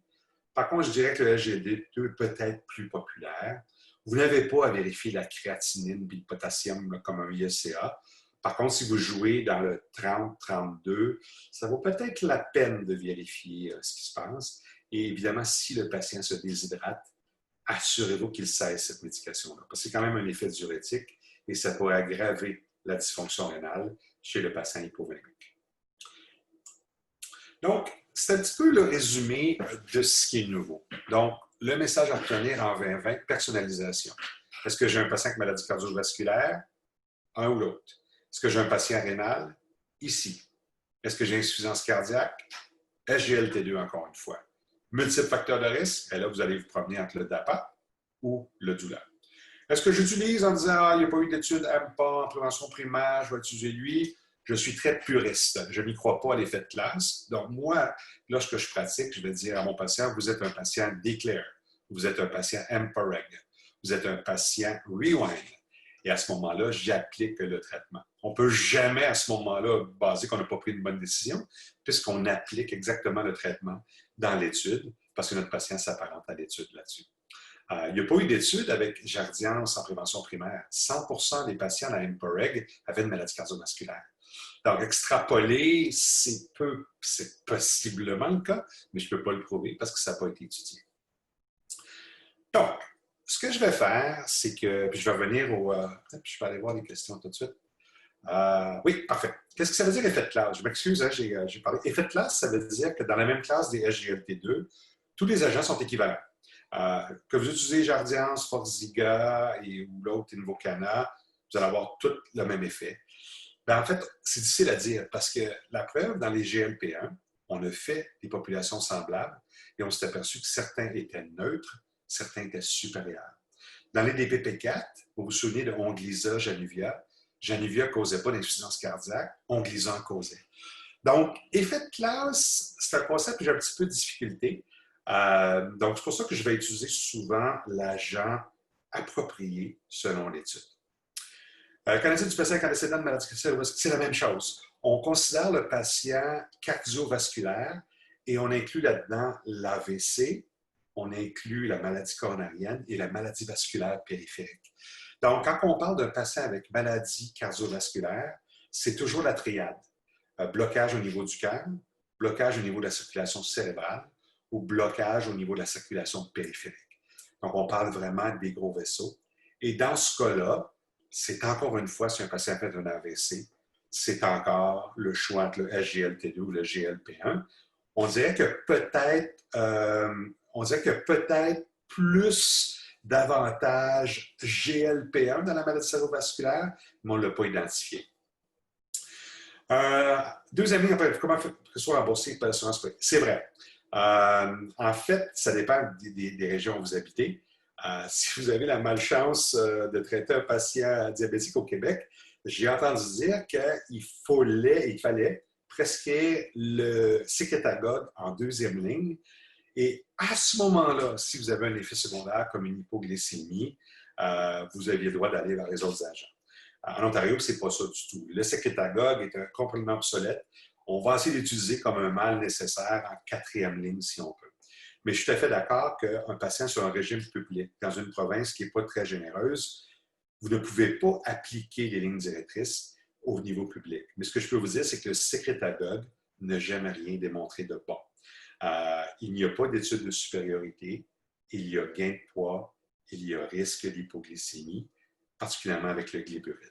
Par contre, je dirais que le SGLT2 est peut-être plus populaire. Vous n'avez pas à vérifier la créatinine et le potassium comme un ISCA. Par contre, si vous jouez dans le 30-32, ça vaut peut-être la peine de vérifier ce qui se passe. Et évidemment, si le patient se déshydrate, assurez-vous qu'il cesse cette médication-là. Parce que c'est quand même un effet diurétique et ça pourrait aggraver la dysfonction rénale chez le patient hypovolémique. Donc, c'est un petit peu le résumé de ce qui est nouveau. Donc, le message à retenir en 2020, personnalisation. Est-ce que j'ai un patient avec maladie cardiovasculaire? Un ou l'autre. Est-ce que j'ai un patient rénal? Ici. Est-ce que j'ai insuffisance cardiaque? SGLT2 encore une fois. Multiples facteurs de risque, et là, vous allez vous promener entre le DAPA ou le douleur. Est-ce que j'utilise en disant, il n'y a pas eu d'études AMPA en prévention primaire, je vais utiliser lui? Je suis très puriste. Je n'y crois pas à l'effet de classe. Donc, moi, lorsque je pratique, je vais dire à mon patient, vous êtes un patient Declare, vous êtes un patient EMPA-REG, vous êtes un patient Rewind. Et à ce moment-là, j'applique le traitement. On ne peut jamais, à ce moment-là, baser qu'on n'a pas pris une bonne décision, puisqu'on applique exactement le traitement dans l'étude, parce que notre patient s'apparente à l'étude là-dessus. Il n'y a pas eu d'étude avec Jardiance en prévention primaire. 100% des patients à la EMPA-REG avaient une maladie cardiovasculaire. Donc, extrapoler, c'est possiblement le cas, mais je ne peux pas le prouver parce que ça n'a pas été étudié. Donc, ce que je vais faire, c'est que, puis je vais revenir au... je vais aller voir les questions tout de suite. Oui, parfait. Qu'est-ce que ça veut dire effet de classe? Je m'excuse, hein, j'ai parlé. Effet de classe, ça veut dire que dans la même classe des SGLT2, tous les agents sont équivalents. Que vous utilisez Jardiance, Forxiga ou l'autre Invokana, vous allez avoir tous le même effet. Ben, en fait, c'est difficile à dire parce que la preuve, dans les GLP-1, on a fait des populations semblables et on s'est aperçu que certains étaient neutres, certains étaient supérieurs. Dans les DPP4, vous vous souvenez de Onglyza, Januvia. Januvia ne causait pas d'insuffisance cardiaque, Onglyza en causait. Donc, effet de classe, c'est un concept que j'ai un petit peu de difficulté. Donc, c'est pour ça que je vais utiliser souvent l'agent approprié selon l'étude. Connaissez du patient avec antécédent de maladie cardiovasculaire? C'est la même chose. On considère le patient cardiovasculaire et on inclut là-dedans l'AVC, on inclut la maladie coronarienne et la maladie vasculaire périphérique. Donc, quand on parle d'un patient avec maladie cardiovasculaire, c'est toujours la triade. Blocage au niveau du cœur, blocage au niveau de la circulation cérébrale ou blocage au niveau de la circulation périphérique. Donc, on parle vraiment des gros vaisseaux. Et dans ce cas-là, c'est encore une fois, si un patient fait un AVC, c'est encore le choix entre le SGLT2 ou le GLP1. On dirait que peut-être plus davantage GLP1 dans la maladie cérébrovasculaire, mais on ne l'a pas identifié. Deuxième ligne, comment que soit remboursé par l'assurance privée? C'est vrai. En fait, ça dépend des régions où vous habitez. Si vous avez la malchance de traiter un patient diabétique au Québec, j'ai entendu dire qu'il fallait prescrire le sécrétagogue en deuxième ligne. Et à ce moment-là, si vous avez un effet secondaire comme une hypoglycémie, vous aviez le droit d'aller vers les autres agents. En Ontario, ce n'est pas ça du tout. Le sécrétagogue est complètement obsolète. On va essayer d'utiliser comme un mal nécessaire en quatrième ligne si on peut. Mais je suis tout à fait d'accord qu'un patient sur un régime public, dans une province qui n'est pas très généreuse, vous ne pouvez pas appliquer les lignes directrices au niveau public. Mais ce que je peux vous dire, c'est que le sécrétagogue n'a jamais rien démontré de bon. Il n'y a pas d'étude de supériorité, il y a gain de poids, il y a risque d'hypoglycémie, particulièrement avec le glyburide.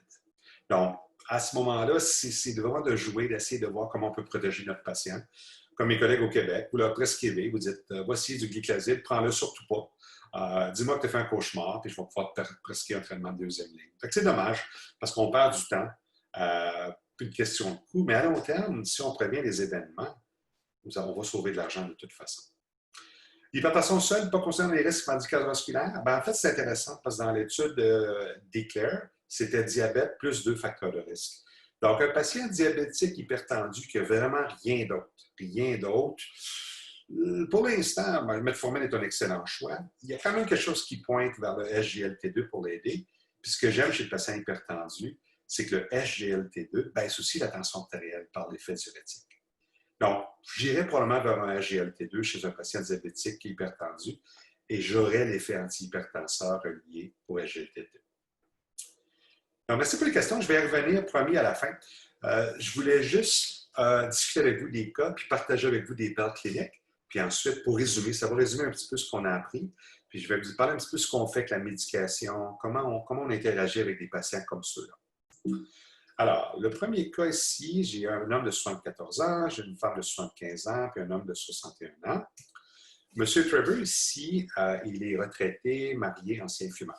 Donc, à ce moment-là, c'est vraiment de jouer, d'essayer de voir comment on peut protéger notre patient. Comme mes collègues au Québec, vous leur prescrivez, vous dites voici du glyclazide, prends-le surtout pas. Dis-moi que tu as fait un cauchemar, puis je vais pouvoir te prescrire un traitement de deuxième ligne. C'est dommage, parce qu'on perd du temps, plus de question de coût, mais à long terme, si on prévient les événements, on va sauver de l'argent de toute façon. L'hypertension seule, pas concernant les risques cardiovasculaires, en fait, c'est intéressant parce que dans l'étude d'Eclair, c'était diabète plus 2 facteurs de risque. Donc, un patient diabétique hypertendu qui n'a vraiment rien d'autre, pour l'instant, le metformine est un excellent choix. Il y a quand même quelque chose qui pointe vers le SGLT2 pour l'aider. Puis ce que j'aime chez le patient hypertendu, c'est que le SGLT2 baisse aussi la tension artérielle par l'effet diurétique. Donc, j'irai probablement vers un SGLT2 chez un patient diabétique hypertendu et j'aurai l'effet antihypertenseur relié au SGLT2. Donc, merci pour les questions. Je vais y revenir, promis, à la fin. Je voulais juste discuter avec vous des cas puis partager avec vous des perles cliniques. Puis ensuite, pour résumer, ça va résumer un petit peu ce qu'on a appris. Puis je vais vous parler un petit peu de ce qu'on fait avec la médication, comment on interagit avec des patients comme ceux-là. Alors, le premier cas ici, j'ai un homme de 74 ans, j'ai une femme de 75 ans, puis un homme de 61 ans. Monsieur Trevor, ici, il est retraité, marié, ancien fumeur.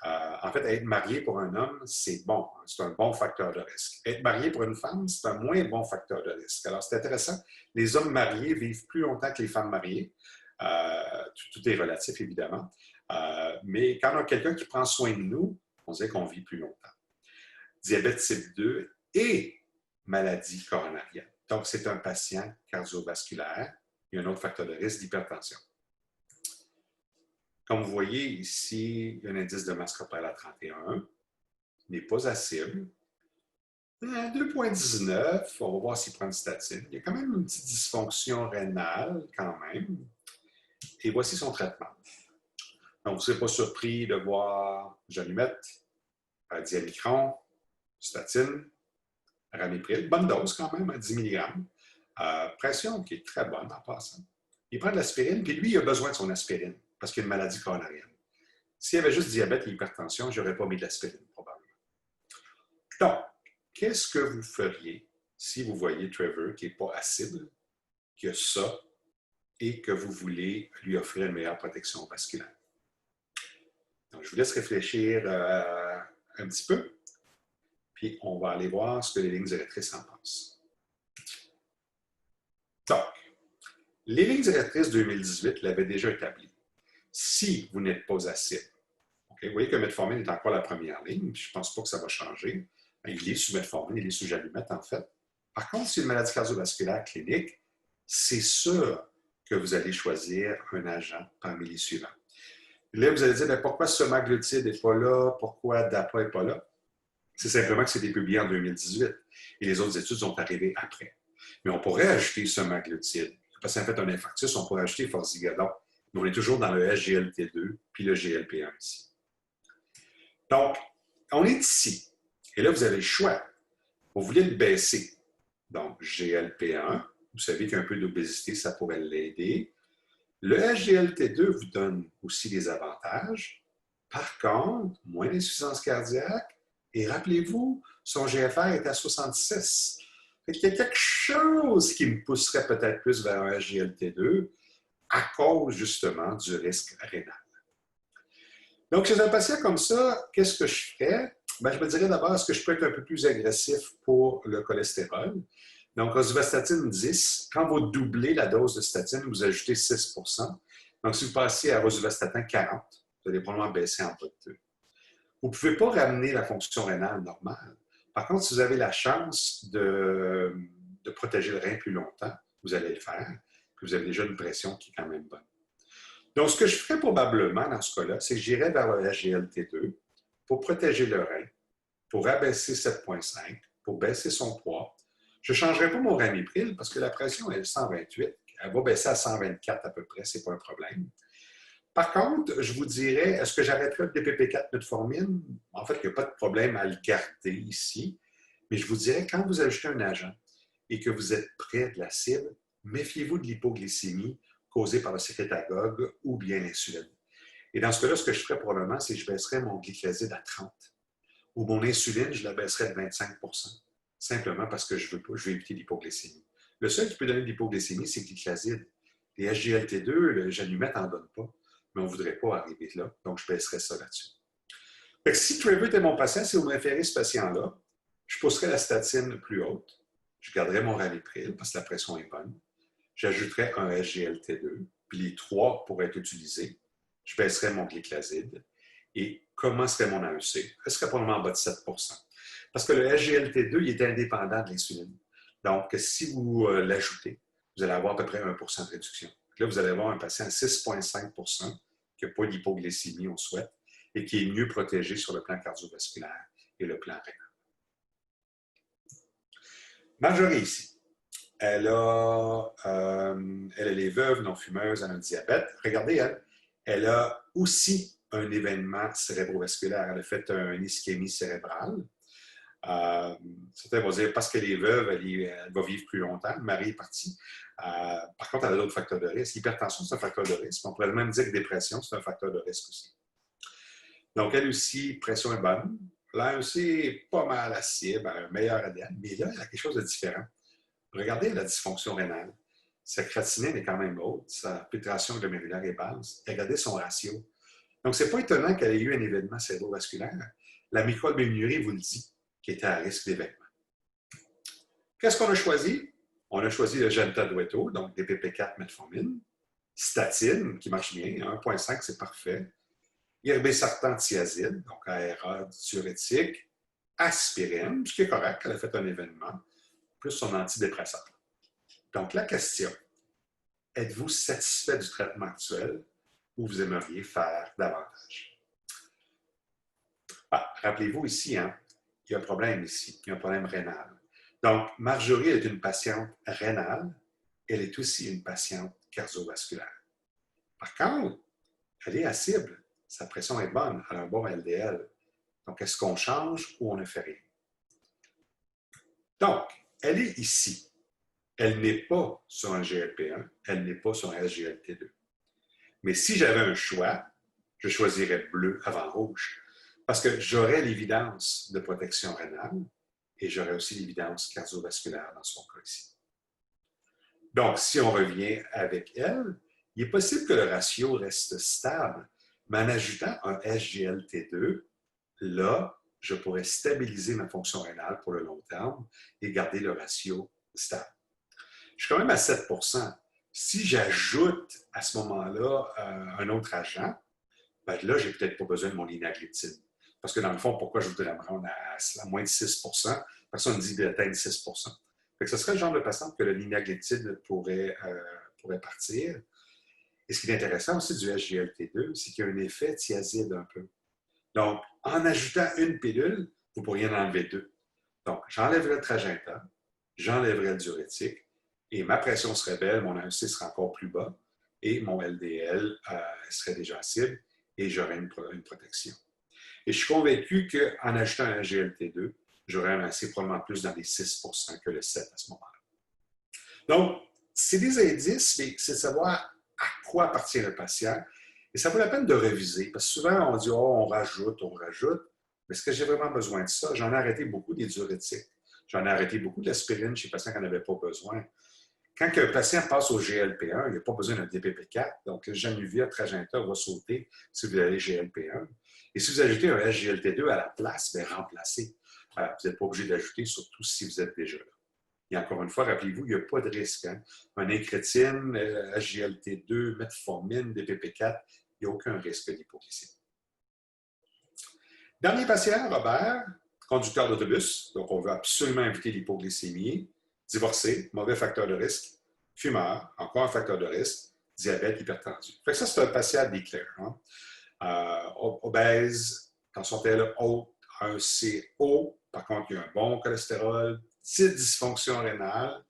En fait, être marié pour un homme, c'est bon. C'est un bon facteur de risque. Être marié pour une femme, c'est un moins bon facteur de risque. Alors, c'est intéressant. Les hommes mariés vivent plus longtemps que les femmes mariées. Tout est relatif, évidemment. Mais quand on a quelqu'un qui prend soin de nous, on dirait qu'on vit plus longtemps. Diabète type 2 et maladie coronarienne. Donc, c'est un patient cardiovasculaire et un autre facteur de risque d'hypertension. Comme vous voyez ici, un indice de masse corporelle à 31 n'est pas à cible. 2,19, on va voir s'il prend une statine. Il y a quand même une petite dysfonction rénale, quand même. Et voici son traitement. Donc, vous ne serez pas surpris de voir Janumette, diamicron, statine, ramipril, bonne dose quand même, à 10 mg. Pression qui est très bonne en passant. Il prend de l'aspirine, puis lui, il a besoin de son aspirine parce qu'il a une maladie coronarienne. S'il y avait juste diabète et hypertension, je n'aurais pas mis de l'aspirine, probablement. Donc, qu'est-ce que vous feriez si vous voyez Trevor qui n'est pas acide, qui a ça, et que vous voulez lui offrir une meilleure protection vasculaire? Donc, je vous laisse réfléchir un petit peu, puis on va aller voir ce que les lignes directrices en pensent. Donc, les lignes directrices 2018 l'avaient déjà établi. Si vous n'êtes pas acide, okay, vous voyez que metformine est encore la première ligne, puis je ne pense pas que ça va changer. Il est sous metformine, il est sous Janumette, en fait. Par contre, si une maladie cardiovasculaire clinique, c'est sûr que vous allez choisir un agent parmi les suivants. Là, vous allez dire, bien, pourquoi semaglutide n'est pas là? Pourquoi DAPA n'est pas là? C'est simplement que c'était publié en 2018 et les autres études sont arrivées après. Mais on pourrait ajouter semaglutide. Parce qu'en fait, un infarctus, on pourrait ajouter forzigodone. Mais on est toujours dans le SGLT2 puis le GLP1 ici. Donc, on est ici. Et là, vous avez le choix. Vous voulez le baisser. Donc, GLP1, vous savez qu'un peu d'obésité, ça pourrait l'aider. Le SGLT2 vous donne aussi des avantages. Par contre, moins d'insuffisance cardiaque. Et rappelez-vous, son GFR est à 66. Il y a quelque chose qui me pousserait peut-être plus vers un SGLT2 à cause justement du risque rénal. Donc, chez un patient comme ça, qu'est-ce que je ferais? Bien, je me dirais d'abord, est-ce que je peux être un peu plus agressif pour le cholestérol? Donc, rosuvastatine 10, quand vous doublez la dose de statine, vous ajoutez 6 %. Donc, si vous passez à rosuvastatin 40, vous allez probablement baisser en bas de 2. Vous ne pouvez pas ramener la fonction rénale normale. Par contre, si vous avez la chance de protéger le rein plus longtemps, vous allez le faire. Puis vous avez déjà une pression qui est quand même bonne. Donc, ce que je ferais probablement dans ce cas-là, c'est que j'irais vers le SGLT2 pour protéger le rein, pour abaisser 7,5, pour baisser son poids. Je ne changerai pas mon ramipril parce que la pression est 128. Elle va baisser à 124 à peu près, ce n'est pas un problème. Par contre, je vous dirais, est-ce que j'arrêterais le DPP4 metformine? En fait, il n'y a pas de problème à le garder ici. Mais je vous dirais, quand vous ajoutez un agent et que vous êtes près de la cible, méfiez-vous de l'hypoglycémie causée par le sécrétagogue ou bien l'insuline. Et dans ce cas-là, ce que je ferais probablement, c'est que je baisserais mon glyclaside à 30. Ou mon insuline, je la baisserais de 25 %. Simplement parce que je veux éviter l'hypoglycémie. Le seul qui peut donner de l'hypoglycémie, c'est le glyclaside. Les SGLT2, le Janumette n'en donne pas. Mais on ne voudrait pas arriver là. Donc, je baisserais ça là-dessus. Si Trevor était mon patient, si vous me référez ce patient-là, je pousserais la statine plus haute. Je garderais mon ramipril parce que la pression est bonne. J'ajouterais un SGLT2, puis les 3 pourraient être utilisés. Je baisserais mon glyclaside et commencerais mon AEC. Elle serait probablement en bas de 7 %. Parce que le SGLT2, il est indépendant de l'insuline. Donc, si vous l'ajoutez, vous allez avoir à peu près 1 % de réduction. Là, vous allez avoir un patient à 6,5 % qui n'a pas d'hypoglycémie, on souhaite, et qui est mieux protégé sur le plan cardiovasculaire et le plan rénal. Marjorie ici. Elle est veuve, non-fumeuse, elle a un diabète. Regardez, elle a aussi un événement cérébrovasculaire. Elle a fait une ischémie cérébrale. Certains vont dire parce qu'elle est veuve, elle va vivre plus longtemps. Le mari est parti. Par contre, elle a d'autres facteurs de risque. L'hypertension, c'est un facteur de risque. On pourrait même dire que dépression, c'est un facteur de risque aussi. Donc, elle aussi, pression est bonne. Là aussi, pas mal à cible, un meilleur ADN. Mais là, il y a quelque chose de différent. Regardez la dysfonction rénale. Sa créatinine est quand même haute, sa filtration glomérulaire est basse. Regardez son ratio. Donc, ce n'est pas étonnant qu'elle ait eu un événement cérébrovasculaire. La microalbuminurie vous le dit, qui était à risque d'événement. Qu'est-ce qu'on a choisi? On a choisi le Gentadueto, donc DPP4 metformine, statine, qui marche bien, 1,5, c'est parfait, irbesartan thiazide, donc ARA diurétique, aspirine, ce qui est correct, elle a fait un événement, plus son antidépresseur. Donc, la question, êtes-vous satisfait du traitement actuel ou vous aimeriez faire davantage? Rappelez-vous ici, il y a un problème ici, il y a un problème rénal. Donc, Marjorie est une patiente rénale, elle est aussi une patiente cardiovasculaire. Par contre, elle est à cible, sa pression est bonne, elle a un bon LDL. Donc, est-ce qu'on change ou on ne fait rien? Donc, elle est ici. Elle n'est pas sur un GLP-1, elle n'est pas sur un SGLT2. Mais si j'avais un choix, je choisirais bleu avant rouge. Parce que j'aurais l'évidence de protection rénale et j'aurais aussi l'évidence cardiovasculaire dans son cas ici. Donc, si on revient avec elle, il est possible que le ratio reste stable, mais en ajoutant un SGLT2, là, je pourrais stabiliser ma fonction rénale pour le long terme et garder le ratio stable. Je suis quand même à 7 %. Si j'ajoute à ce moment-là un autre agent, ben là, je n'ai peut-être pas besoin de mon linagliptine. Parce que dans le fond, pourquoi je voudrais me rendre à moins de 6 %? Personne ne dit d'atteindre 6 %. Fait que ce serait le genre de patiente que le linagliptine pourrait partir. Et ce qui est intéressant aussi du SGLT2, c'est qu'il y a un effet thiazide un peu. Donc, en ajoutant une pilule, vous pourriez en enlever deux. Donc, j'enlèverais le Trajenta, j'enlèverais le diurétique, et ma pression serait belle, mon AEC serait encore plus bas, et mon LDL serait déjà à cible, et j'aurais une protection. Et je suis convaincu qu'en ajoutant un GLT2, j'aurais un AEC probablement plus dans les 6 % que le 7 à ce moment-là. Donc, c'est des indices, mais c'est de savoir à quoi appartient le patient. Et ça vaut la peine de réviser, parce que souvent, on dit « oh, on rajoute », mais est-ce que j'ai vraiment besoin de ça? J'en ai arrêté beaucoup des diurétiques. J'en ai arrêté beaucoup de l'aspirine chez les patients qui n'en avaient pas besoin. Quand un patient passe au GLP-1, il n'a pas besoin d'un DPP4, donc le Januvia Trajenta va sauter si vous avez GLP-1. Et si vous ajoutez un SGLT2 à la place, bien remplacez. Vous n'êtes pas obligé d'ajouter, surtout si vous êtes déjà là. Et encore une fois, rappelez-vous, il n'y a pas de risque. Un incrétine, SGLT2, metformine, DPP4, il n'y a aucun risque d'hypoglycémie. Dernier patient, Robert, conducteur d'autobus, donc on veut absolument éviter l'hypoglycémie, divorcé, mauvais facteur de risque, fumeur, encore un facteur de risque, diabète, hypertendu. Fait que ça, c'est un patient déclaré. Obèse, tension artérielle haute, un C haut, par contre, il y a un bon cholestérol, petite dysfonction rénale,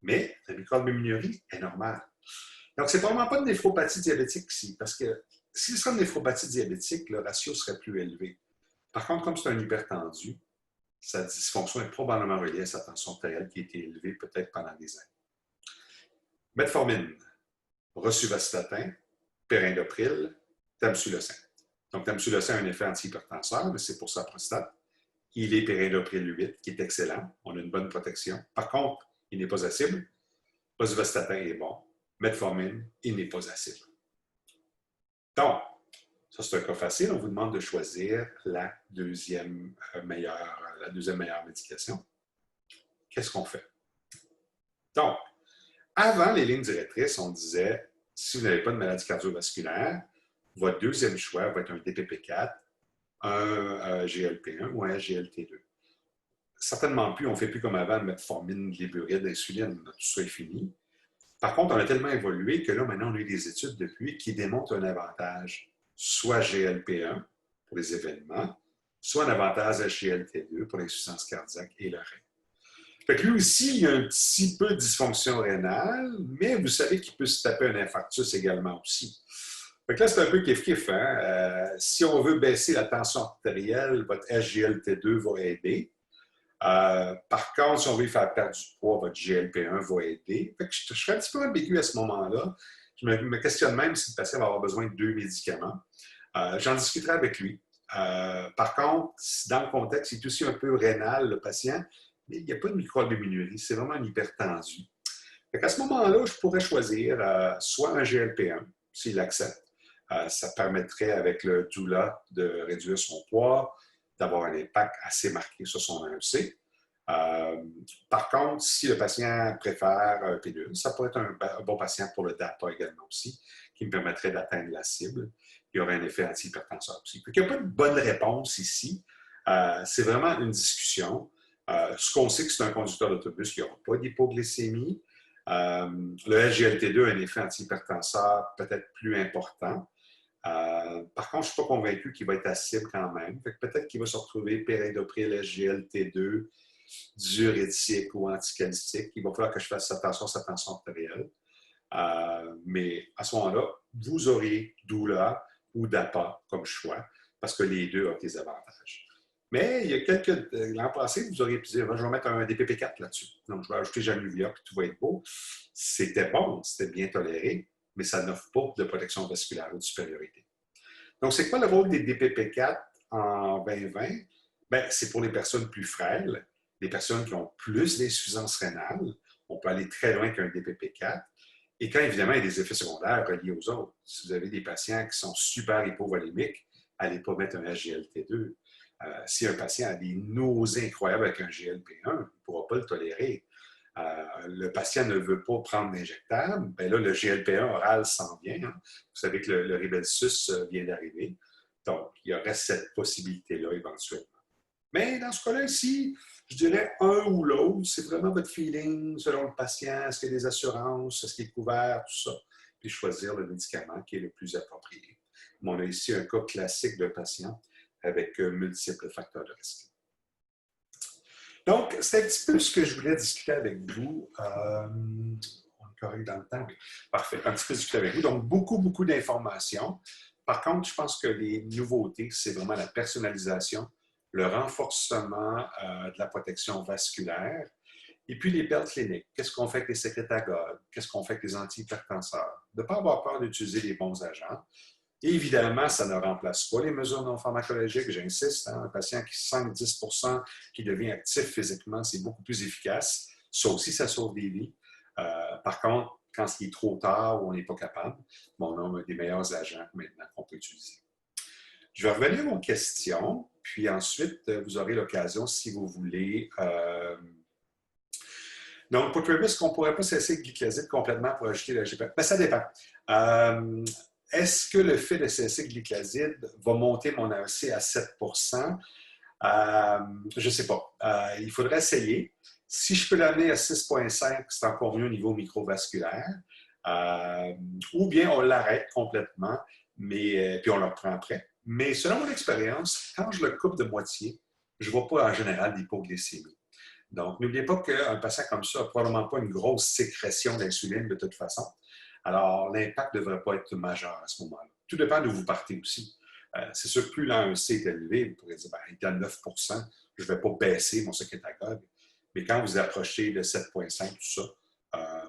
mais la microalbuminurie est normale. Donc, c'est probablement pas de néphropathie diabétique ici, parce que si ce serait une néphropathie diabétique, le ratio serait plus élevé. Par contre, comme c'est un hypertendu, sa dysfonction est probablement reliée à sa tension artérielle qui a été élevée peut-être pendant des années. Metformine, rosuvastatin, perindopril, tamsulosin. Donc, tamsulosin a un effet antihypertenseur, mais c'est pour sa prostate. Il est perindopril 8, qui est excellent. On a une bonne protection. Par contre, il n'est pas à cible. Rosuvastatin est bon. Metformine, il n'est pas à cible. Donc, ça, c'est un cas facile. On vous demande de choisir la deuxième meilleure médication. Qu'est-ce qu'on fait? Donc, avant les lignes directrices, on disait, si vous n'avez pas de maladie cardiovasculaire, votre deuxième choix va être un DPP4, un GLP1 ou un GLT2. certainement plus, on ne fait plus comme avant, metformine, glyburide, insuline, tout ça est fini. Par contre, on a tellement évolué que là, maintenant, on a eu des études depuis qui démontrent un avantage, soit GLP-1 pour les événements, soit un avantage SGLT2 pour l'insuffisance cardiaque et le rein. Fait que lui aussi, il a un petit peu de dysfonction rénale, mais vous savez qu'il peut se taper un infarctus également aussi. Fait que là, c'est un peu kiff-kiff. Hein? Si on veut baisser la tension artérielle, votre SGLT2 va aider. Par contre, si on veut faire perdre du poids, votre GLP-1 va aider. Fait que je serais un petit peu ambigu à ce moment-là. Je me questionne même si le patient va avoir besoin de 2 médicaments. J'en discuterai avec lui. Par contre, dans le contexte, c'est aussi un peu rénal, le patient, mais il n'y a pas de microalbuminurie, c'est vraiment une hypertension. À ce moment-là, je pourrais choisir soit un GLP-1, s'il accepte. Ça permettrait, avec le doula, de réduire son poids, d'avoir un impact assez marqué sur son AEC. Par contre, si le patient préfère un pilule, ça pourrait être un bon patient pour le DAPA également aussi, qui me permettrait d'atteindre la cible. Il y aurait un effet antihypertenseur aussi. Il n'y a pas de bonne réponse ici. C'est vraiment une discussion. Ce qu'on sait que c'est un conducteur d'autobus qui n'aura pas d'hypoglycémie. Le SGLT2 a un effet antihypertenseur peut-être plus important. Par contre, je ne suis pas convaincu qu'il va être à cible quand même. Peut-être qu'il va se retrouver péridopril, SGLT2, diurétique ou anticalcitique. Il va falloir que je fasse attention à sa tension artérielle. Mais à ce moment-là, vous aurez doula ou DAPA comme choix, parce que les deux ont des avantages. Mais il y a quelques... L'an passé, vous auriez pu dire, je vais mettre un DPP4 là-dessus. Donc, je vais ajouter Januvia, puis tout va être beau. C'était bon, c'était bien toléré, mais ça n'offre pas de protection vasculaire ou de supériorité. Donc, c'est quoi le rôle des DPP4 en 2020? Bien, c'est pour les personnes plus frêles, les personnes qui ont plus d'insuffisance rénale. On peut aller très loin qu'un DPP4. Et quand, évidemment, il y a des effets secondaires reliés aux autres. Si vous avez des patients qui sont super hypovolémiques, allez pas mettre un SGLT2. Si un patient a des nausées incroyables avec un GLP-1, il ne pourra pas le tolérer. Le patient ne veut pas prendre l'injectable, bien là, le GLP-1 oral s'en vient. Hein. Vous savez que le Ribelsus vient d'arriver. Donc, il y aurait cette possibilité-là éventuellement. Mais dans ce cas-là ici, je dirais un ou l'autre. C'est vraiment votre feeling selon le patient. Est-ce qu'il y a des assurances? Est-ce qu'il est couvert? Tout ça. Puis choisir le médicament qui est le plus approprié. Mais on a ici un cas classique d'un patient avec multiples facteurs de risque. Donc, c'est un petit peu ce que je voulais discuter avec vous. On est correct dans le temps. Oui. Parfait. Un petit peu discuter avec vous. Donc, beaucoup d'informations. Par contre, je pense que les nouveautés, c'est vraiment la personnalisation, le renforcement de la protection vasculaire, et puis les pertes cliniques. Qu'est-ce qu'on fait avec les sécrétagogues? Qu'est-ce qu'on fait avec les antihypertenseurs? De ne pas avoir peur d'utiliser les bons agents. Et évidemment, ça ne remplace pas les mesures non pharmacologiques, j'insiste. Hein, un patient qui 5-10 qui devient actif physiquement, c'est beaucoup plus efficace. Ça aussi, ça sauve des vies. Par contre, quand il est trop tard ou on n'est pas capable, bon, on a des meilleurs agents maintenant qu'on peut utiliser. Je vais revenir aux questions, puis ensuite, vous aurez l'occasion, si vous voulez. Donc, pour Travis, est-ce qu'on ne pourrait pas cesser le glycoside complètement pour ajouter le GPA? Ben, ça dépend. Est-ce que le fait de cesser le glycoside va monter mon AEC à 7 je ne sais pas. Il faudrait essayer. Si je peux l'amener à 6,5, c'est encore mieux au niveau microvasculaire. Ou bien on l'arrête complètement, mais, puis on le reprend après. Mais selon mon expérience, quand je le coupe de moitié, je ne vois pas en général d'hypoglycémie. Donc, n'oubliez pas qu'un patient comme ça n'a probablement pas une grosse sécrétion d'insuline de toute façon. Alors, l'impact ne devrait pas être majeur à ce moment-là. Tout dépend d'où vous partez aussi. C'est sûr que plus l'A1C est élevé, vous pourrez dire, ben, il est à 9 je ne vais pas baisser mon sécrétagogue. Mais quand vous approchez de 7,5, tout ça,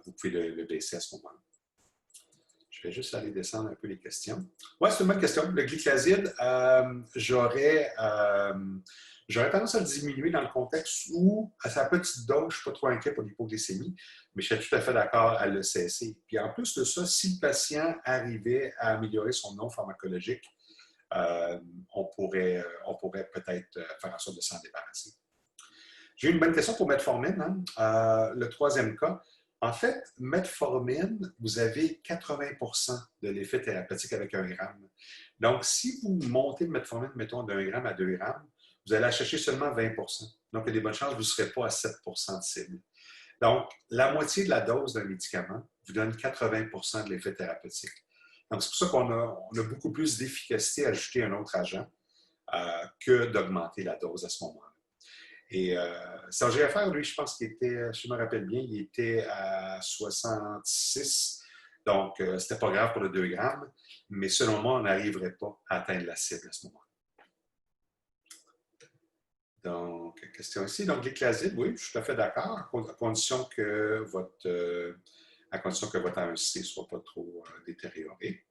vous pouvez le baisser à ce moment-là. Je vais juste aller descendre un peu les questions. Oui, c'est une bonne question. Le glycoside, j'aurais tendance à le diminuer dans le contexte où, à sa petite dose, je ne suis pas trop inquiet pour l'hypoglycémie, mais je serais tout à fait d'accord à le cesser. Puis en plus de ça, si le patient arrivait à améliorer son non pharmacologique, on pourrait peut-être faire en sorte de s'en débarrasser. J'ai une bonne question pour metformine. Hein? Le troisième cas. En fait, metformine, vous avez 80% de l'effet thérapeutique avec 1 gramme. Donc, si vous montez le metformine, mettons, d'1 gramme à 2 grammes, vous allez aller chercher seulement 20 %. Donc, il y a des bonnes chances que vous ne serez pas à 7 % de cible. Donc, la moitié de la dose d'un médicament vous donne 80 % de l'effet thérapeutique. Donc, c'est pour ça qu'on a beaucoup plus d'efficacité à ajouter un autre agent que d'augmenter la dose à ce moment-là. Et Serge Affaire, lui, je pense qu'il était, si je me rappelle bien, il était à 66. Donc, c'était pas grave pour le 2 grammes, mais selon moi, on n'arriverait pas à atteindre la cible à ce moment-là. Donc, question ici. Donc, les clasides, oui, je suis tout à fait d'accord, à condition que votre AEC ne soit pas trop détérioré.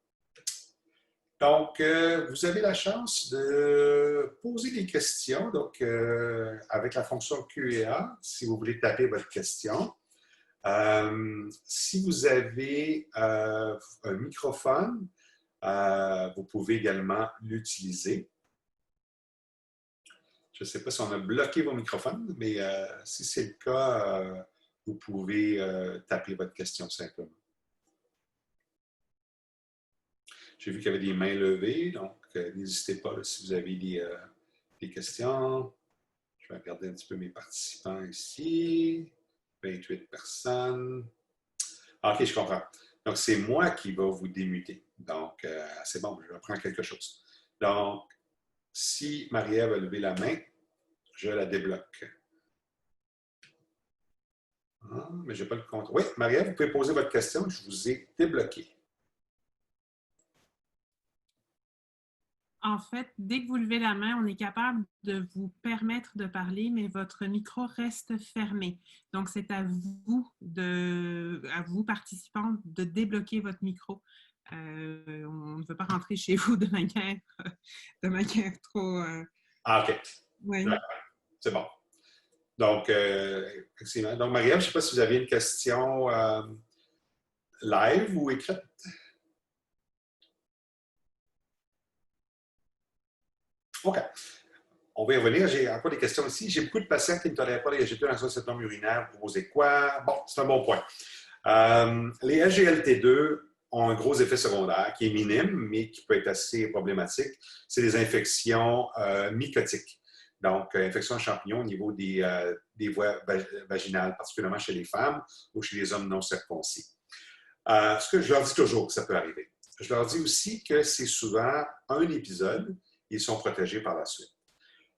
Donc, vous avez la chance de poser des questions. Donc, avec la fonction Q&A, si vous voulez taper votre question. Si vous avez un microphone, vous pouvez également l'utiliser. Je ne sais pas si on a bloqué vos microphones, mais si c'est le cas, vous pouvez taper votre question simplement. J'ai vu qu'il y avait des mains levées, donc n'hésitez pas là, si vous avez des questions. Je vais regarder un petit peu mes participants ici. 28 personnes. OK, je comprends. Donc, c'est moi qui va vous démuter. Donc, c'est bon, je reprends quelque chose. Donc, si Marie-Ève a levé la main, je la débloque. Ah, mais je n'ai pas le compte. Oui, Marie-Ève, vous pouvez poser votre question. Je vous ai débloqué. En fait, dès que vous levez la main, on est capable de vous permettre de parler, mais votre micro reste fermé. Donc, c'est à vous, participants, de débloquer votre micro. On ne veut pas rentrer chez vous de manière trop... Ah, OK. Oui. C'est bon. Donc, effectivement. Donc, Marie-Ève, je ne sais pas si vous aviez une question live ou écrite. OK. On va y revenir. J'ai encore des questions ici. J'ai beaucoup de patients qui ne tolèrent pas les SGLT dans un symptôme urinaire. Vous posez quoi? Bon, c'est un bon point. Les SGLT2 ont un gros effet secondaire qui est minime, mais qui peut être assez problématique. C'est les infections mycotiques. Donc, infections à champignons au niveau des voies vaginales, particulièrement chez les femmes ou chez les hommes non circoncis. Ce que je leur dis toujours que ça peut arriver. Je leur dis aussi que c'est souvent un épisode, ils sont protégés par la suite.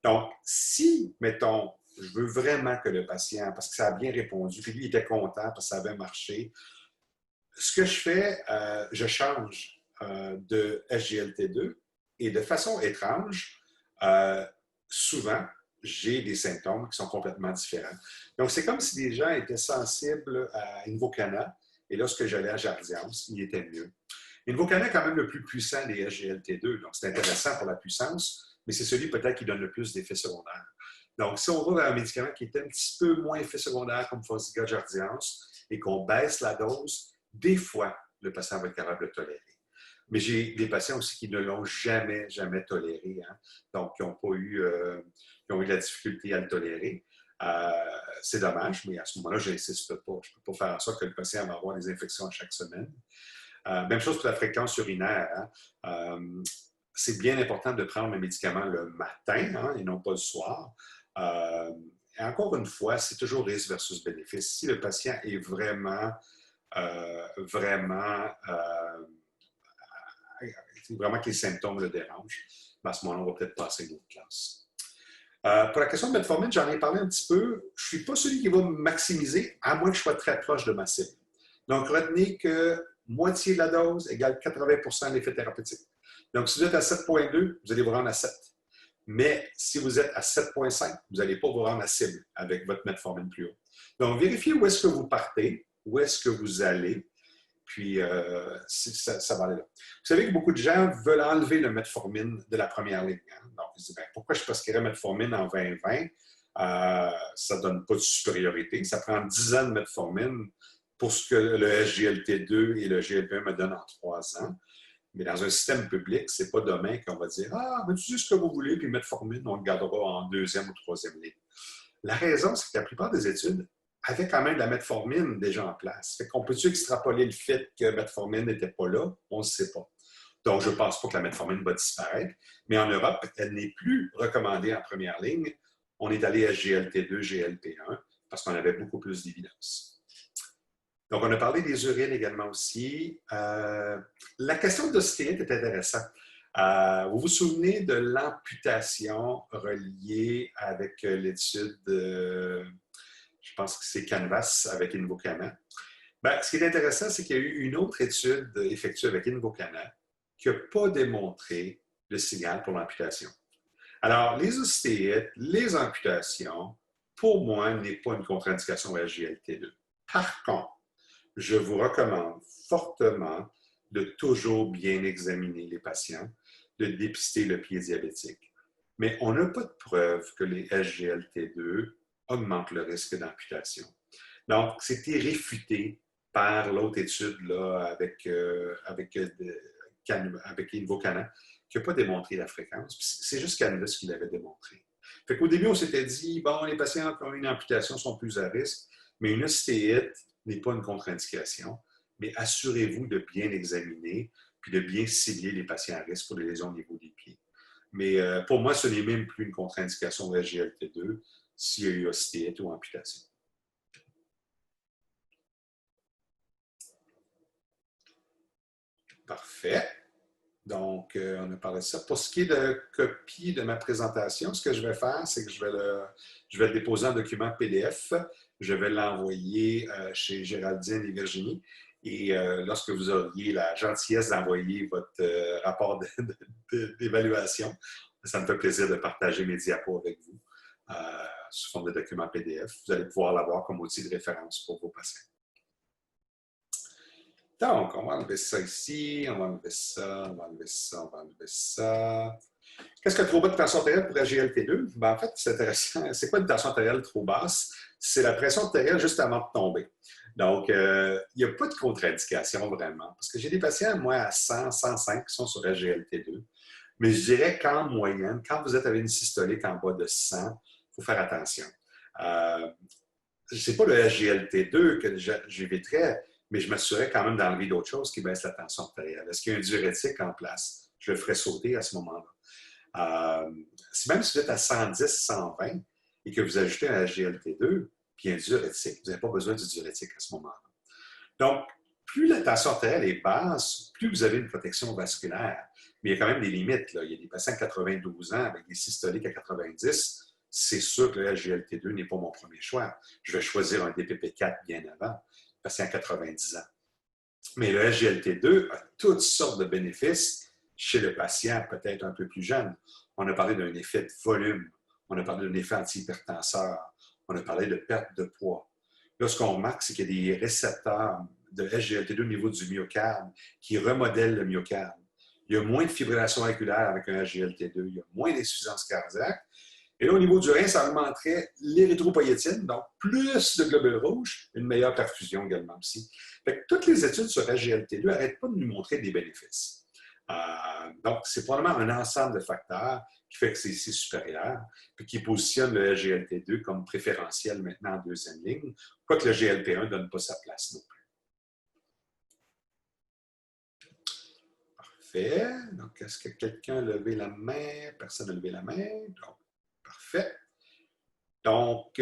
Donc, si, mettons, je veux vraiment que le patient, parce que ça a bien répondu, puis lui, il était content parce que ça avait marché, ce que je fais, je change de SGLT2 et de façon étrange, souvent, j'ai des symptômes qui sont complètement différents. Donc, c'est comme si les gens étaient sensibles à Invokana et lorsque j'allais à Jardiance, il était mieux. Invokana est quand même le plus puissant des SGLT2, donc c'est intéressant pour la puissance, mais c'est celui peut-être qui donne le plus d'effets secondaires. Donc, si on va vers un médicament qui est un petit peu moins effet secondaire comme Farxiga Jardiance et qu'on baisse la dose, des fois, le patient va être capable de le tolérer. Mais j'ai des patients aussi qui ne l'ont jamais, jamais toléré, hein? Donc qui ont eu de la difficulté à le tolérer. C'est dommage, mais à ce moment-là, je n'insiste pas. Je ne peux pas faire en sorte que le patient va avoir des infections à chaque semaine. Même chose pour la fréquence urinaire. Hein? C'est bien important de prendre un médicament le matin, hein, et non pas le soir. Et encore une fois, c'est toujours risque versus bénéfice. Si le patient est vraiment que les symptômes le dérangent, à ce moment-là, on va peut-être passer à une autre classe. Pour la question de metformine, j'en ai parlé un petit peu. Je ne suis pas celui qui va maximiser, à moins que je sois très proche de ma cible. Donc, retenez que moitié de la dose égale 80 % de l'effet thérapeutique. Donc, si vous êtes à 7,2, vous allez vous rendre à 7. Mais si vous êtes à 7,5, vous n'allez pas vous rendre à cible avec votre metformine plus haut. Donc, vérifiez où est-ce que vous partez, où est-ce que vous allez, puis ça va aller là. Vous savez que beaucoup de gens veulent enlever le metformine de la première ligne. Hein? Donc, ils se disent, pourquoi je prescrirais metformine en 2020? Ça ne donne pas de supériorité. Ça prend 10 ans de metformine pour ce que le SGLT2 et le GLP-1 me donnent en 3 ans. Mais dans un système public, ce n'est pas demain qu'on va dire « Ah, mais tu dis ce que vous voulez, puis metformine, on le gardera en 2e ou 3e ligne. » La raison, c'est que la plupart des études avaient quand même de la metformine déjà en place. Fait qu'on peut-tu extrapoler le fait que metformine n'était pas là? On ne sait pas. Donc, je ne pense pas que la metformine va disparaître, mais en Europe, elle n'est plus recommandée en première ligne. On est allé à GLT2, GLP1, parce qu'on avait beaucoup plus d'évidence. Donc, on a parlé des urines également aussi. La question de l'ostéite est intéressante. Vous vous souvenez de l'amputation reliée avec l'étude, je pense que c'est Canvas avec Invokana. Ben, ce qui est intéressant, c'est qu'il y a eu une autre étude effectuée avec Invokana qui n'a pas démontré le signal pour l'amputation. Alors, les ostéites, les amputations, pour moi, n'est pas une contre-indication à GLT2. Par contre, je vous recommande fortement de toujours bien examiner les patients, de dépister le pied diabétique. Mais on n'a pas de preuve que les SGLT2 augmentent le risque d'amputation. Donc, c'était réfuté par l'autre étude là, avec Invokana, qui n'a pas démontré la fréquence. C'est juste Canvas qui l'avait démontré. Fait qu'au début, on s'était dit, bon, les patients qui ont une amputation sont plus à risque, mais une ostéite n'est pas une contre-indication, mais assurez-vous de bien examiner puis de bien cibler les patients à risque pour les lésions au niveau des pieds. Mais pour moi, ce n'est même plus une contre-indication de SGLT2 s'il y a eu ostéite ou amputation. Parfait. Donc, on a parlé de ça. Pour ce qui est de copie de ma présentation, ce que je vais faire, c'est que je vais le déposer en document PDF. Je vais l'envoyer chez Géraldine et Virginie. Et lorsque vous auriez la gentillesse d'envoyer votre rapport d'évaluation, ça me fait plaisir de partager mes diapos avec vous sous forme de document PDF. Vous allez pouvoir l'avoir comme outil de référence pour vos patients. Donc, on va enlever ça ici, on va enlever ça, on va enlever ça, on va enlever ça. Qu'est-ce que trop bas de tension artérielle pour la GLT2? Ben, en fait, c'est intéressant. C'est quoi une tension artérielle trop basse? C'est la pression artérielle juste avant de tomber. Donc, il n'y a pas de contre-indication vraiment. Parce que j'ai des patients, moi, à 100, 105 qui sont sur la GLT2. Mais je dirais qu'en moyenne, quand vous êtes avec une systolique en bas de 100, il faut faire attention. Ce n'est pas le SGLT2 que j'éviterais, mais je m'assurais quand même d'enlever d'autres choses qui baissent la tension artérielle. Est-ce qu'il y a un diurétique en place? Je le ferais sauter à ce moment-là. Même si vous êtes à 110, 120 et que vous ajoutez un SGLT2 puis un diurétique, vous n'avez pas besoin du diurétique à ce moment-là. Donc, plus la tension artérielle est basse, plus vous avez une protection vasculaire. Mais il y a quand même des limites. Là. Il y a des patients de 92 ans avec des systoliques à 90. C'est sûr que le SGLT2 n'est pas mon premier choix. Je vais choisir un DPP4 bien avant, patient à 90 ans. Mais le SGLT2 a toutes sortes de bénéfices chez le patient peut-être un peu plus jeune. On a parlé d'un effet de volume, on a parlé d'un effet antihypertenseur, on a parlé de perte de poids. Là, ce qu'on remarque, c'est qu'il y a des récepteurs de SGLT2 au niveau du myocarde qui remodèlent le myocarde. Il y a moins de fibrillation auriculaire avec un SGLT2, il y a moins d'insuffisance cardiaque. Et là, au niveau du rein, ça augmenterait l'érythropoïétine, donc plus de globules rouges, une meilleure perfusion également aussi. Fait que toutes les études sur SGLT2 n'arrêtent pas de nous montrer des bénéfices. Donc, c'est probablement un ensemble de facteurs qui fait que c'est supérieur, puis qui positionne le SGLT2 comme préférentiel maintenant en deuxième ligne, quoique le GLP1 ne donne pas sa place non plus. Parfait. Donc, est-ce que quelqu'un a levé la main? Personne n'a levé la main. Donc, parfait. Donc,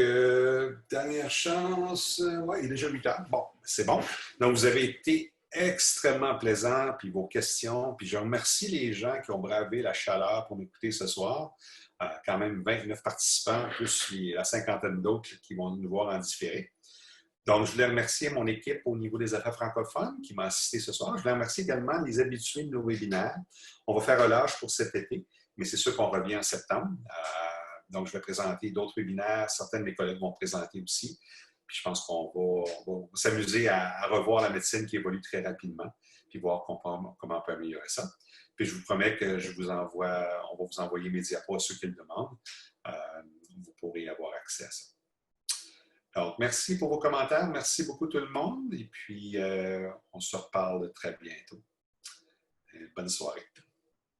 dernière chance. Oui, il est déjà 8 heures. Bon, c'est bon. Donc, vous avez été extrêmement plaisant, puis vos questions. Puis je remercie les gens qui ont bravé la chaleur pour m'écouter ce soir. Quand même 29 participants, plus la cinquantaine d'autres qui vont nous voir en différé. Donc, je voulais remercier mon équipe au niveau des affaires francophones qui m'a assisté ce soir. Je voulais remercier également les habitués de nos webinaires. On va faire relâche pour cet été, mais c'est sûr qu'on revient en septembre. Donc, je vais présenter d'autres webinaires. Certains de mes collègues vont présenter aussi. Puis, je pense qu'on va s'amuser à revoir la médecine qui évolue très rapidement, puis voir comment on peut améliorer ça. Puis, je vous promets que on va vous envoyer mes diapos à ceux qui le demandent. Vous pourrez avoir accès à ça. Donc, merci pour vos commentaires. Merci beaucoup tout le monde. Et puis, on se reparle très bientôt. Bonne soirée.